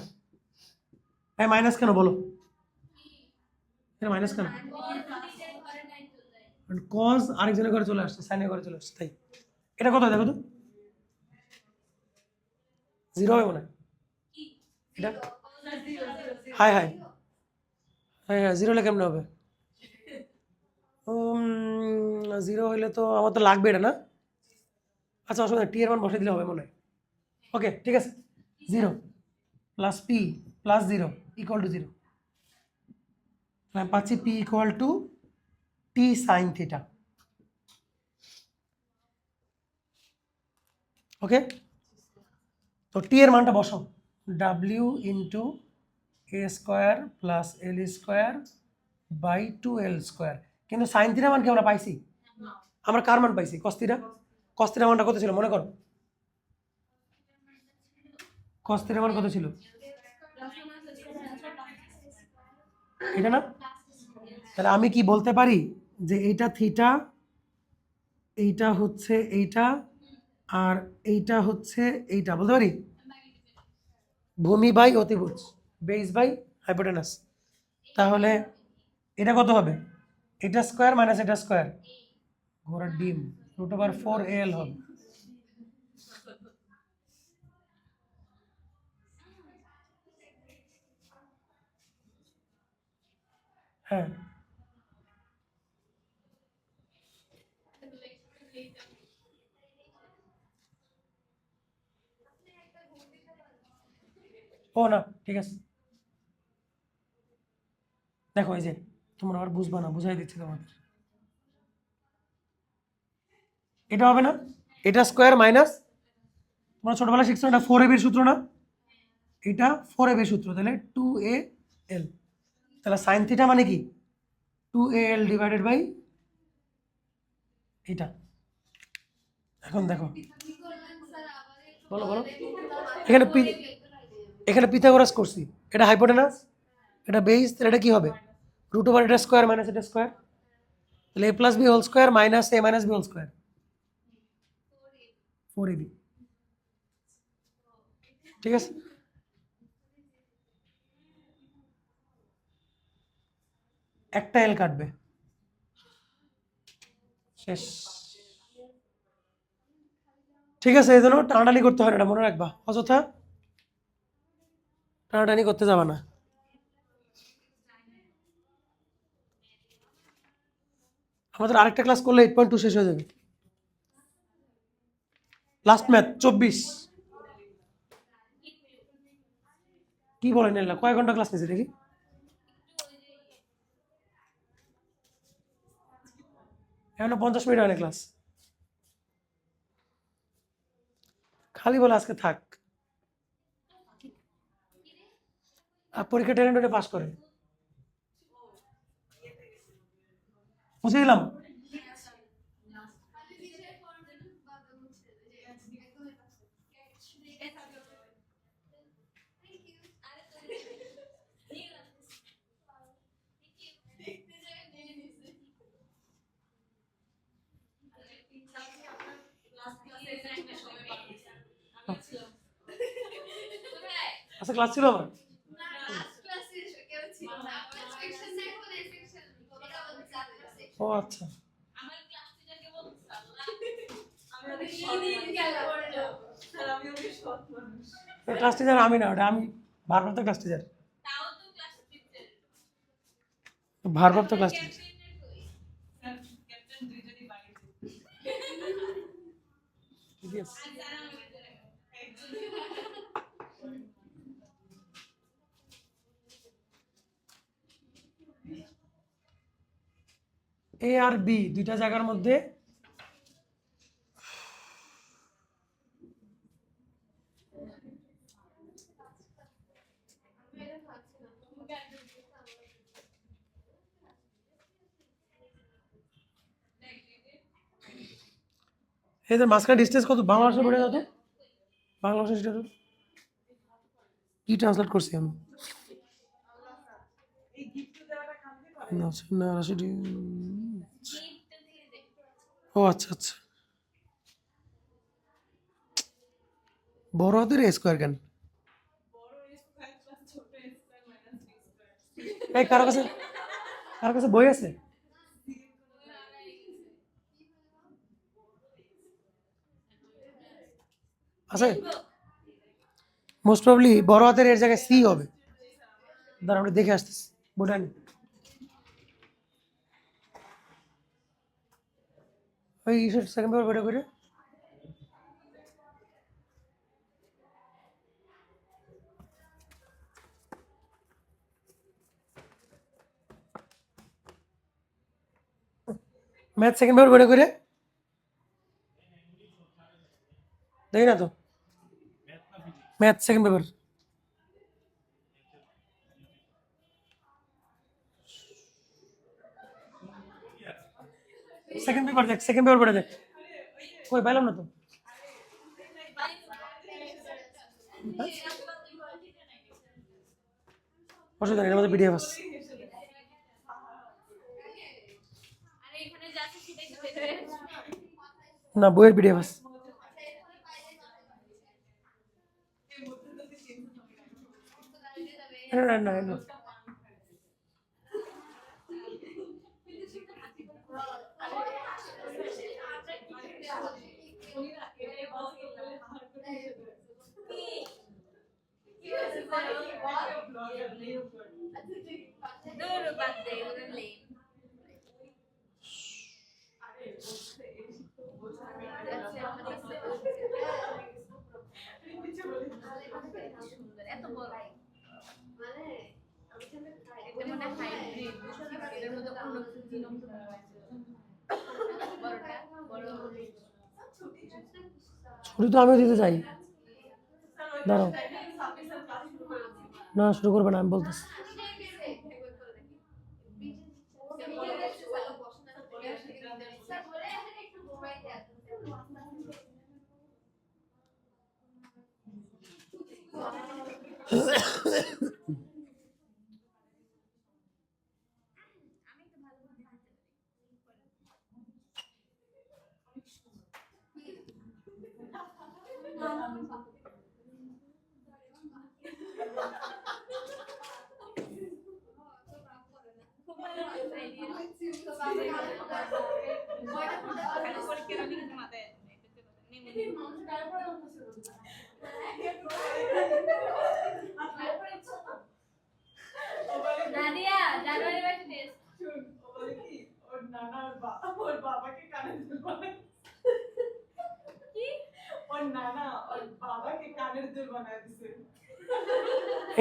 হ্যাঁ, মাইনাস কেন বলো, এটা মাইনাস কেন? কজ আরেকজনের ঘরে চলে আসছে, সাইনের ঘরে চলে আসছে, তাই। এটা কত দেখো তো, 0 হবে মনে হয় এটা। হাই হাই, হ্যাঁ হ্যাঁ, 0 হলে কেমন হবে? 0 হইলে তো আমার তো লাগবে এটা না। আচ্ছা, অসুবিধা, টি এর মান বসে দিলে হবে মনে হয়। ওকে, ঠিক আছে, 0 plus P plus 0 equal to 0। আমি পাচ্ছি P equal to T sine theta. Okay, তো টি এর মানটা বসাও, W into A square plus L square by 2l square. কিন্তু সাইন থিটা মান কি আমরা পাইছি? আমরা কার মান পাইছি? কস থিটা। কস থিটা মানটা কত ছিল মনে করো? কস থিটা মান কত ছিল? এটা না? তাহলে আমি কি বলতে পারি যে এইটা থিটা, এইটা হচ্ছে এইটা, আর এইটা হচ্ছে এইটা, বলতে পারি? ভূমি বাই অতিভুজ, বেস বাই হাইপোটেনাস। তাহলে এটা কত হবে? এটা স্কোয়ার মাইনাস এটা স্কোয়ার, ঘোড়ার ডিম, √4al হবে। হ্যাঁ, ও না, ঠিক আছে, দেখো এই যে তোমরা আবার বুঝবা না, বুঝাই দিচ্ছি তোমাদের। এটা হবে না, এটা স্কোয়ার মাইনাস, তোমরা ছোটবেলায় শিখছো এটা 4ab এর সূত্র না, এটা 4ab এর সূত্র, তাহলে 2al, তাহলে সাইন থিটা মানে কি 2al ডিভাইডেড বাই এটা। এখন দেখো, বলো বলো, এখানে এখানে পিথাগোরাস করছি, এটা হাইপোটেনাস, এটা বেস, তাহলে এটা কি হবে রুট ওভার এটা স্কোয়ার মাইনাস এটা স্কোয়ার, তাহলে a plus B whole square minus a minus B whole square, 4ab। ঠিক আছে, একটা এল কাটবে, শেষ। ঠিক আছে, এই জন্য টানাটানি করতে হয় না, এটা মনে রাখবা, অযথা টানাটানি করতে যাবা না। আমাদের আরেকটা ক্লাস করলে 8.2 শেষ হয়ে যাবে। Last math 24। কি বলেন এলা, কয় ঘন্টা ক্লাস নিয়েছে দেখি? এখনো 50 মিনিট হয় না ক্লাস, খালি বলে আজকে থাক। আর পরীক্ষা টেনে টেনে পাস করে বুঝে দিলাম। আচ্ছা ক্লাস ছিল আমার, ও আচ্ছা, ক্লাস টিচার আমি না, ওটা আমি ভারপ্রাপ্ত ক্লাস টিচার, ভারপ্রাপ্ত ক্লাস টিচার। ঠিক আছে, এ আর বি দুইটা জায়গার মধ্যে এদের মাঝখানে ডিস্টেন্স কত, বাংলাদেশে পড়ে যাতো, বাংলাদেশের কি ট্রান্সলেট করছি আমি, না ও আচ্ছা আচ্ছা, বড় হাতের স্কোয়ার কেন? এই কারো কাছে বই আছে? আছে মোস্ট প্রবলি বড় হাতের এর জায়গায় সি হবে, দাঁড়া আমরা দেখে আসতেছি, বইটা নি ওই সেকেন্ড পেপার বইটা করে। ম্যাথ সেকেন্ড পেপার বইটা করে দেখি না তো, ম্যাথ সেকেন্ড পেপার দেখ, সেকেন্ড পেপার পড়ে দেখ, কই পাইলাম না তো। অসুবিধা নেই, আমাদের পিডিএফ আছে। না বইয়ের পিডিএফ আছে। না ছুটি তো আমিও দিতে চাই। দাঁড়াও, না শুরু করবে না, আমি বলতেছি।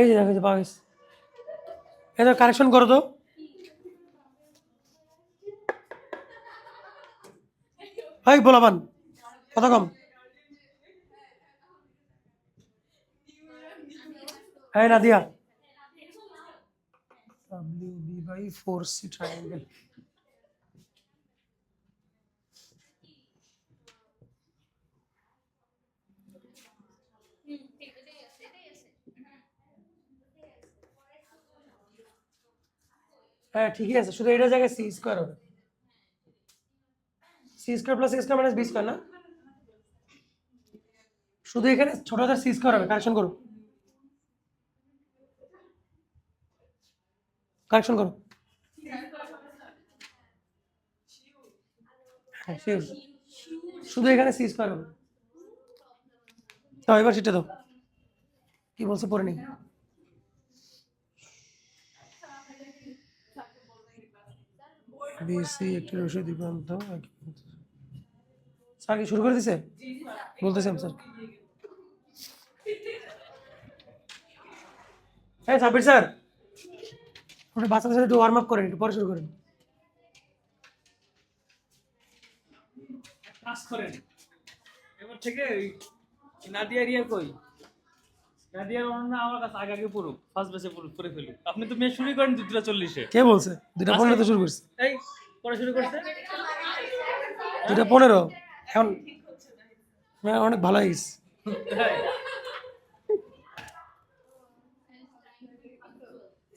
এই যে দেখো, যে পাওয়া গেছে। এটা কারেকশন করো তো। ভাই বলাবান, কথা কম। হ্যাঁ নাদিয়া, WB/4C triangle। হ্যাঁ ঠিকই আছে, শুধু এটা জায়গায় সি স্কোয়ার হবে। সি স্কোয়ার প্লাস এ স্কোয়ার মাইনাস বি স্কোয়ার না, শুধু এখানে ছোট হাতের সি স্কোয়ার হবে। কারেকশন করো, কারেকশন করো। হ্যাঁ sure। শুধু এখানে সি স্কোয়ার হবে। তো এবার সেটা দাও, কি বলছে পড়ে নেই। বিসি একটি রশি দ্বিপ্রান্ত। স্যার কি শুরু করে দিছে? বলতেছি আমি স্যার। হ্যাঁ সাব্বির স্যার, ওটা বাচ্চাদের সাথে একটু ওয়ার্ম আপ করেন, একটু পরে শুরু করেন। কাজ করেন এবার থেকে। নাদিয়া রিয়া কই? নাদিয়ার অনন্যা আমার কাছে আগে আগে পড়ুক, ফার্স্ট বেসে পড়ুক, করে ফেলুক। আপনি তো মেয়ে শুরু করেন 2:40-এ। কে বলছে 2:15 তো শুরু করছে? এই পড়া শুরু করছে 2:15 এখন। অনেক ভালো হয়ে গেছে।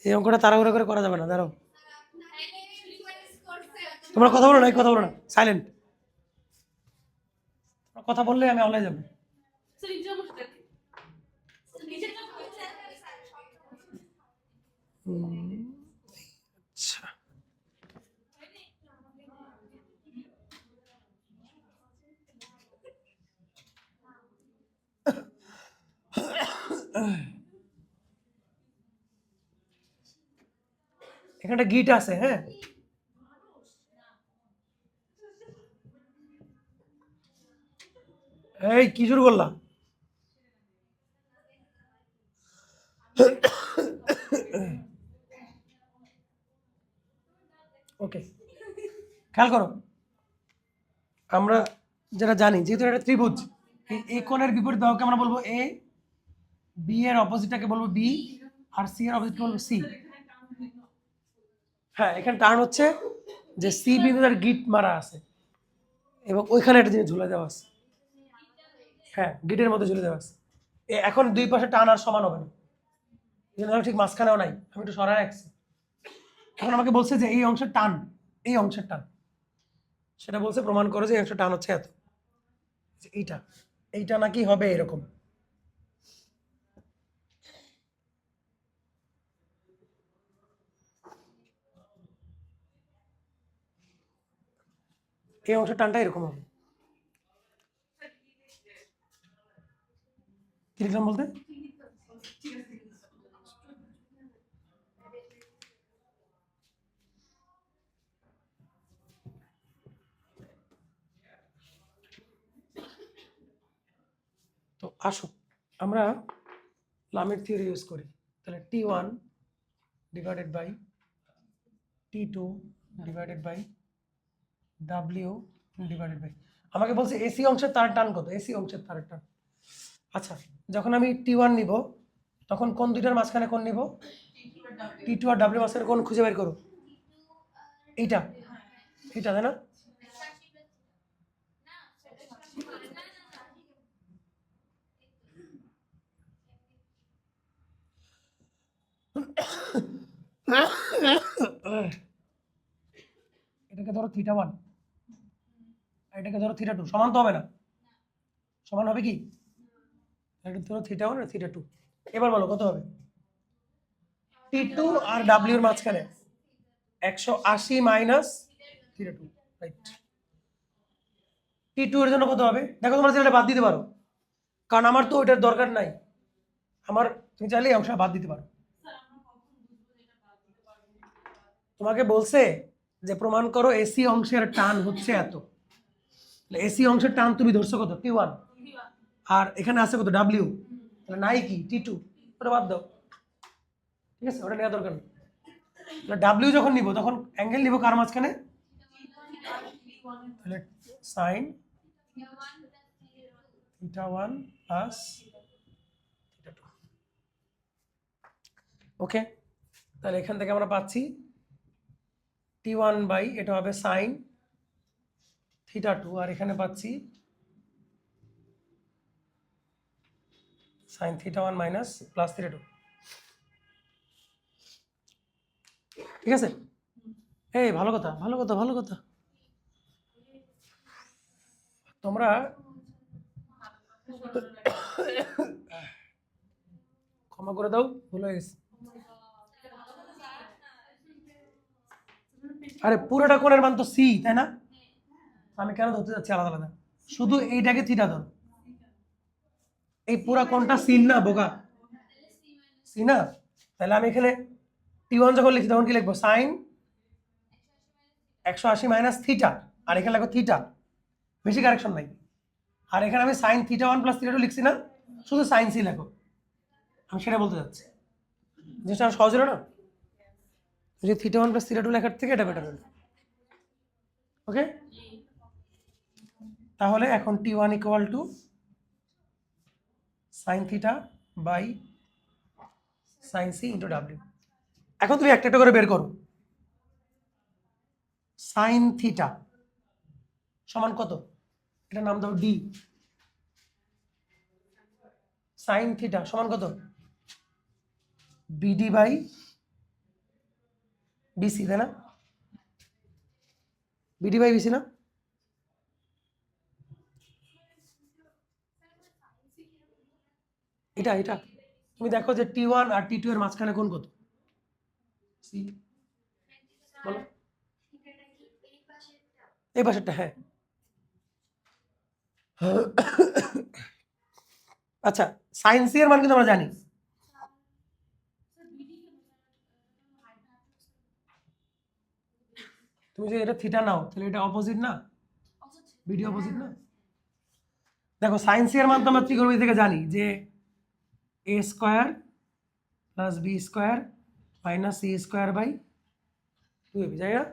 এই অঙ্কটা তাড়াহুড়া করে করা যাবে না, দাঁড়াও। তোমরা কথা বলো না, কথা বলো না, সাইলেন্ট। কথা বললে আমি অনলাইন যাবো। আচ্ছা, এখানে একটা গিট আছে। হ্যাঁ, এই কি শুরু করলাম? ওকে, খেয়াল করো, আমরা যেটা জানি, যেহেতু এটা ত্রিভুজ, এই কোণের বিপরীত বাহুকে আমরা বলবো এ, বি এর অপোজিটটাকে বলবো বি, আর সি এর অপোজিটকে বলবো সি। হ্যাঁ, এখানে টার্ন হচ্ছে যে সি বিন্দুটার গিট মারা আছে এবং ওইখানে একটা জিনিস ঝুলে দেওয়া আছে। হ্যাঁ, গিটের মধ্যে ঝুলে দেওয়া আছে। এখন দুই পাশে টান আর সমান হবে না, ঠিক মাঝখানেও নাই, আমি একটু সরাই রাখছি। এখন আমাকে বলছে যে এই অংশের টান, এই অংশের টান, সেটা বলছে প্রমাণ করো যে এই অংশের টান হচ্ছে এত। এইটা এইটা নাকি হবে এরকম। এই অংশের টানটা এরকম হবে। কি লিখলাম বলতে? তো আসো আমরা লামের থিওরি ইউজ করি। তাহলে T1 / T2 divided by W divided by, আমাকে বলছে এসি অংশের তার টান কত, এসি অংশের তারের টান। আচ্ছা, যখন আমি T1 নিব তখন কোন দুইটার মাঝখানে কোন নিব, T2 আর ডাব্লিউ মাঝখানে কোন খুঁজে বের করো, এইটা, এইটা তাই না? এটাকে ধরো θ1 আর এটাকে ধরো θ2, সমান তো হবে না, সমান হবে কি, এটা ধরো θ1 আর θ2। এবার বলো কত হবে, T2 আর W এর মাঝখানে 180 মাইনাস θ2, রাইট। T2 এর জন্য কত হবে, দেখো তোমরা যেটা বাদ দিতে পারো, কারণ আমার তো ওইটার দরকার নাই, আমার তুমি চাইলে এই অংশটা বাদ দিতে পারো। তোমাকে বলছে যে প্রমাণ করো এসি অংশের টান হচ্ছে এত, এসি অংশের টান তুমি ধরছো কত, T1, আর এখানে আছে কত, ডাব্লিউ, তাহলে নাই কি T2, ওটা বাদ দাও, ঠিক আছে, ওটা নেওয়া দরকার নেই। ডাব্লিউ যখন নিব তখন অ্যাঙ্গেল নিব কার মাঝখানে, তাহলে সাইন θ1 প্লাস θ2। ওকে, তাহলে এখান থেকে আমরা পাচ্ছি T1 বাই এটা হবে সাইন θ2, আর এখানে পাচ্ছি সাইন θ1 মাইনাস প্লাস θ2, ঠিক আছে। এই ভালো কথা, ভালো কথা, ভালো কথা, তোমরা ক্ষমা করে দাও, ভুল হয়ে গেছে। আরে পুরোটা কোণের মান তো সি, তাই না? আমি কেন ধরতে যাচ্ছি আলাদা আলাদা, শুধু এইটাকে থিটা ধর, এই পুরা কোণটা সিন না বোকা, সি না, তাহলে আমি এখানে T1 যখন লিখি তখন কি লিখবো, সাইন 180 মাইনাস থিটা, আর এখানে লিখবো থিটা, বেশি কারেকশন নাই। আর এখানে আমি সাইন θ1 প্লাস θ2 লিখছি না, শুধু সাইন সি লেখো, আমি সেটা বলতে যাচ্ছি, জিনিসটা সহজ হলো না, যে θ1 প্লাস θ2 লেখার থেকে এটা বেটার হলো। ওকে, তাহলে এখন T1 equal to sine theta by sine C into W. এখন তুমি একটা একটা করে বের করো, সাইন থিটা সমান কত, এটা নাম দাও ডি, সাইন থিটা সমান কত, বিডি বাই বিসি, তাই না, বিডি বাই বিসি না, এটা এটা তুমি দেখো যে T1 আর T2 এর মাঝখানে কোন কত, সি, বলো এই পাশেরটা, হ্যাঁ। আচ্ছা, সাইন সি এর মান কিন্তু আমরা জানি, তুমি যে এটা থিটা নাও তাহলে এটা অপোজিট না, বিডি অপোজিট না। দেখো সাইন সি এর মান তো আমরা ত্রিকোণমিতি থেকে জানি যে A square plus B square minus C square by 2ab, জানি না,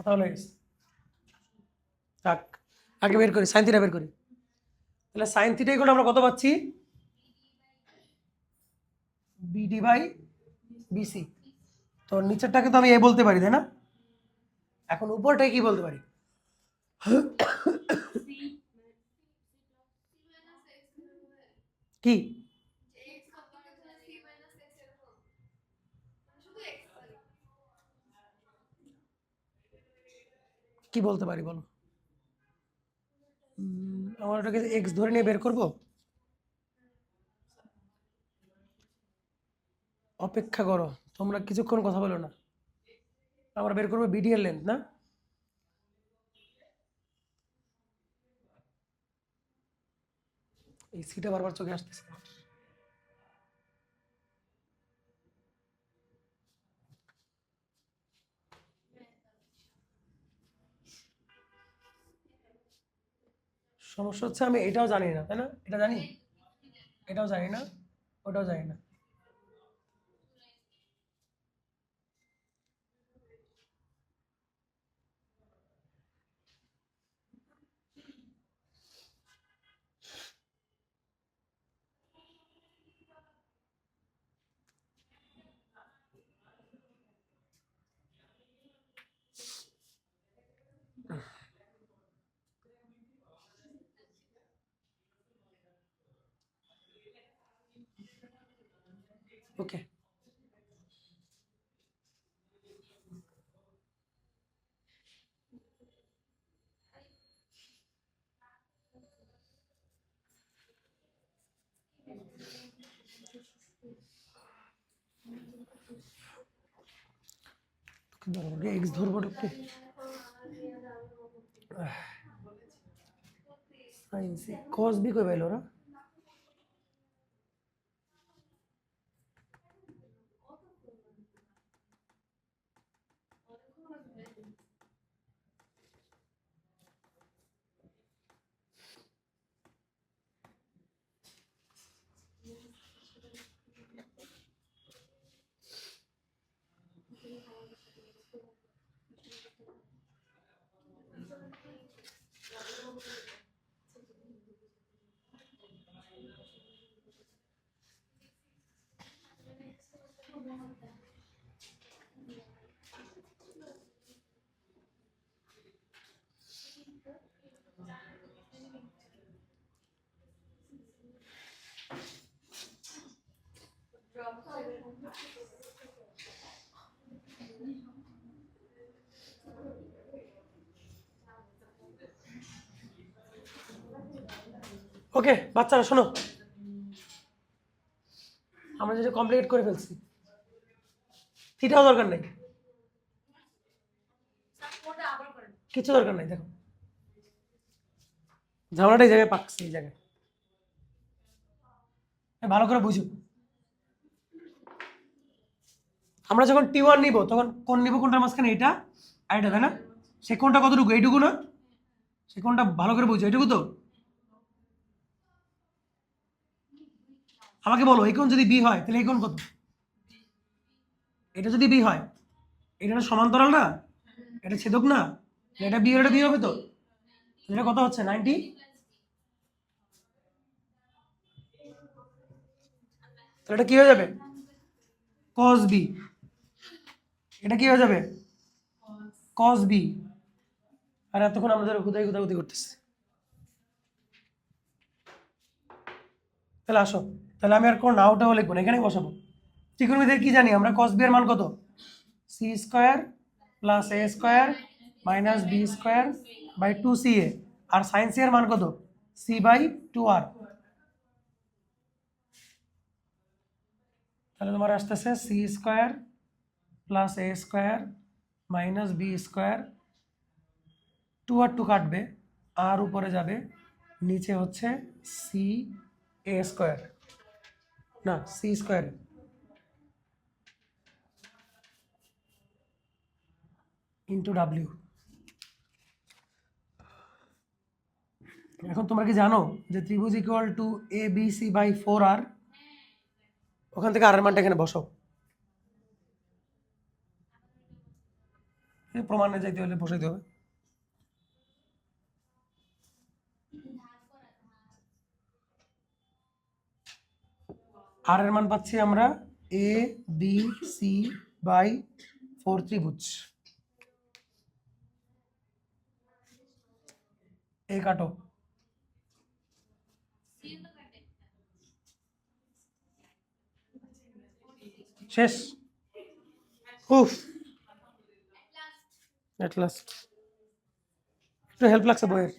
তাহলে থাক, আগে বের করি সাইন থিটা বের করি, তাহলে সাইন থিটা ইকুয়াল আমরা কত পাচ্ছি, বিডি বাই বিসি, তো নিচেরটাকে তো আমি এ বলতে পারি, তাই না, এখন উপরটাকে কি বলতে পারি, কি কি বলতে পারি বলো, আমার ওটাকে এক্স ধরে নিয়ে বের করব, অপেক্ষা করো তোমরা কিছুক্ষণ কথা বলো না, আমরা বের করবো বিডি এর লেন্থ না, এই সিটা বারবার চোখে আসতেছে, সমস্যা হচ্ছে আমি এটাও জানি না, তাই না, এটা জানি, এটাও জানি না, ওটাও জানি না, ওকে, এক্স ধরবো ঢুকতে সাইন সি কস বি কই পাইলো ওরা? ওকে বাচ্চারা শোনো, আমরা যেটা কমপ্লিট করে ফেলছি, থিটাও দরকার নেই, কিছু দরকার নেই। দেখো ঝামেলাটা এই জায়গায় পাকছে, এই জায়গায় ভালো করে বুঝো। আমরা যখন T1 নিব তখন কোন নিব, কোনটার মাঝখানে এটা আর এটা, তাই না? সে কোনটা কতটুকু, এইটুকু না? সে কোনটা ভালো করে বুঝো, এইটুকু তো। আমাকে বলো এই কোণ যদি বি হয় তাহলে এই কোণ কত? এটা যদি বি হয়, এটা সমান্তরাল না, এটা ছেদক না, এটা বি, এটা বি হবে তো। এটা কত হচ্ছে 90, তাহলে এটা কি হয়ে যাবে? cos b। এটা কি হয়ে যাবে? cos b। আর এতক্ষণ আমরা ধরো হুদাই করতেছি। তাহলে আসো, তাহলে আমি আর কোন নাওটাও লিখবো না, এখানেই বসাবো। ত্রিকোণমিতিতে কি জানি আমরা? cos b এর মান কত? c square plus a square minus b square by 2ca। আর sin c এর মান কত? c by 2r। তাহলে তোমার আসতেছে c square plus a square minus b square, 2 আর 2 কাটবে, আর উপরে যাবে, নিচে হচ্ছে c a স্কয়ার, না c স্কয়ার। Into W. এখন তোমরা কি জানো যে ত্রিভুজ equal to A B C by 4r? ওখান থেকে আর এর মানটা এখানে বসাও। এই প্রমাণে যাইতে হলে বসাইতে হবে। আর এর মান পাচ্ছি আমরা এ বি সি বাই 4 ত্রিভুজ। এ কাটো, শেষ। উফ, এট লাস্ট একটু হেল্প লাগছে বইয়ের।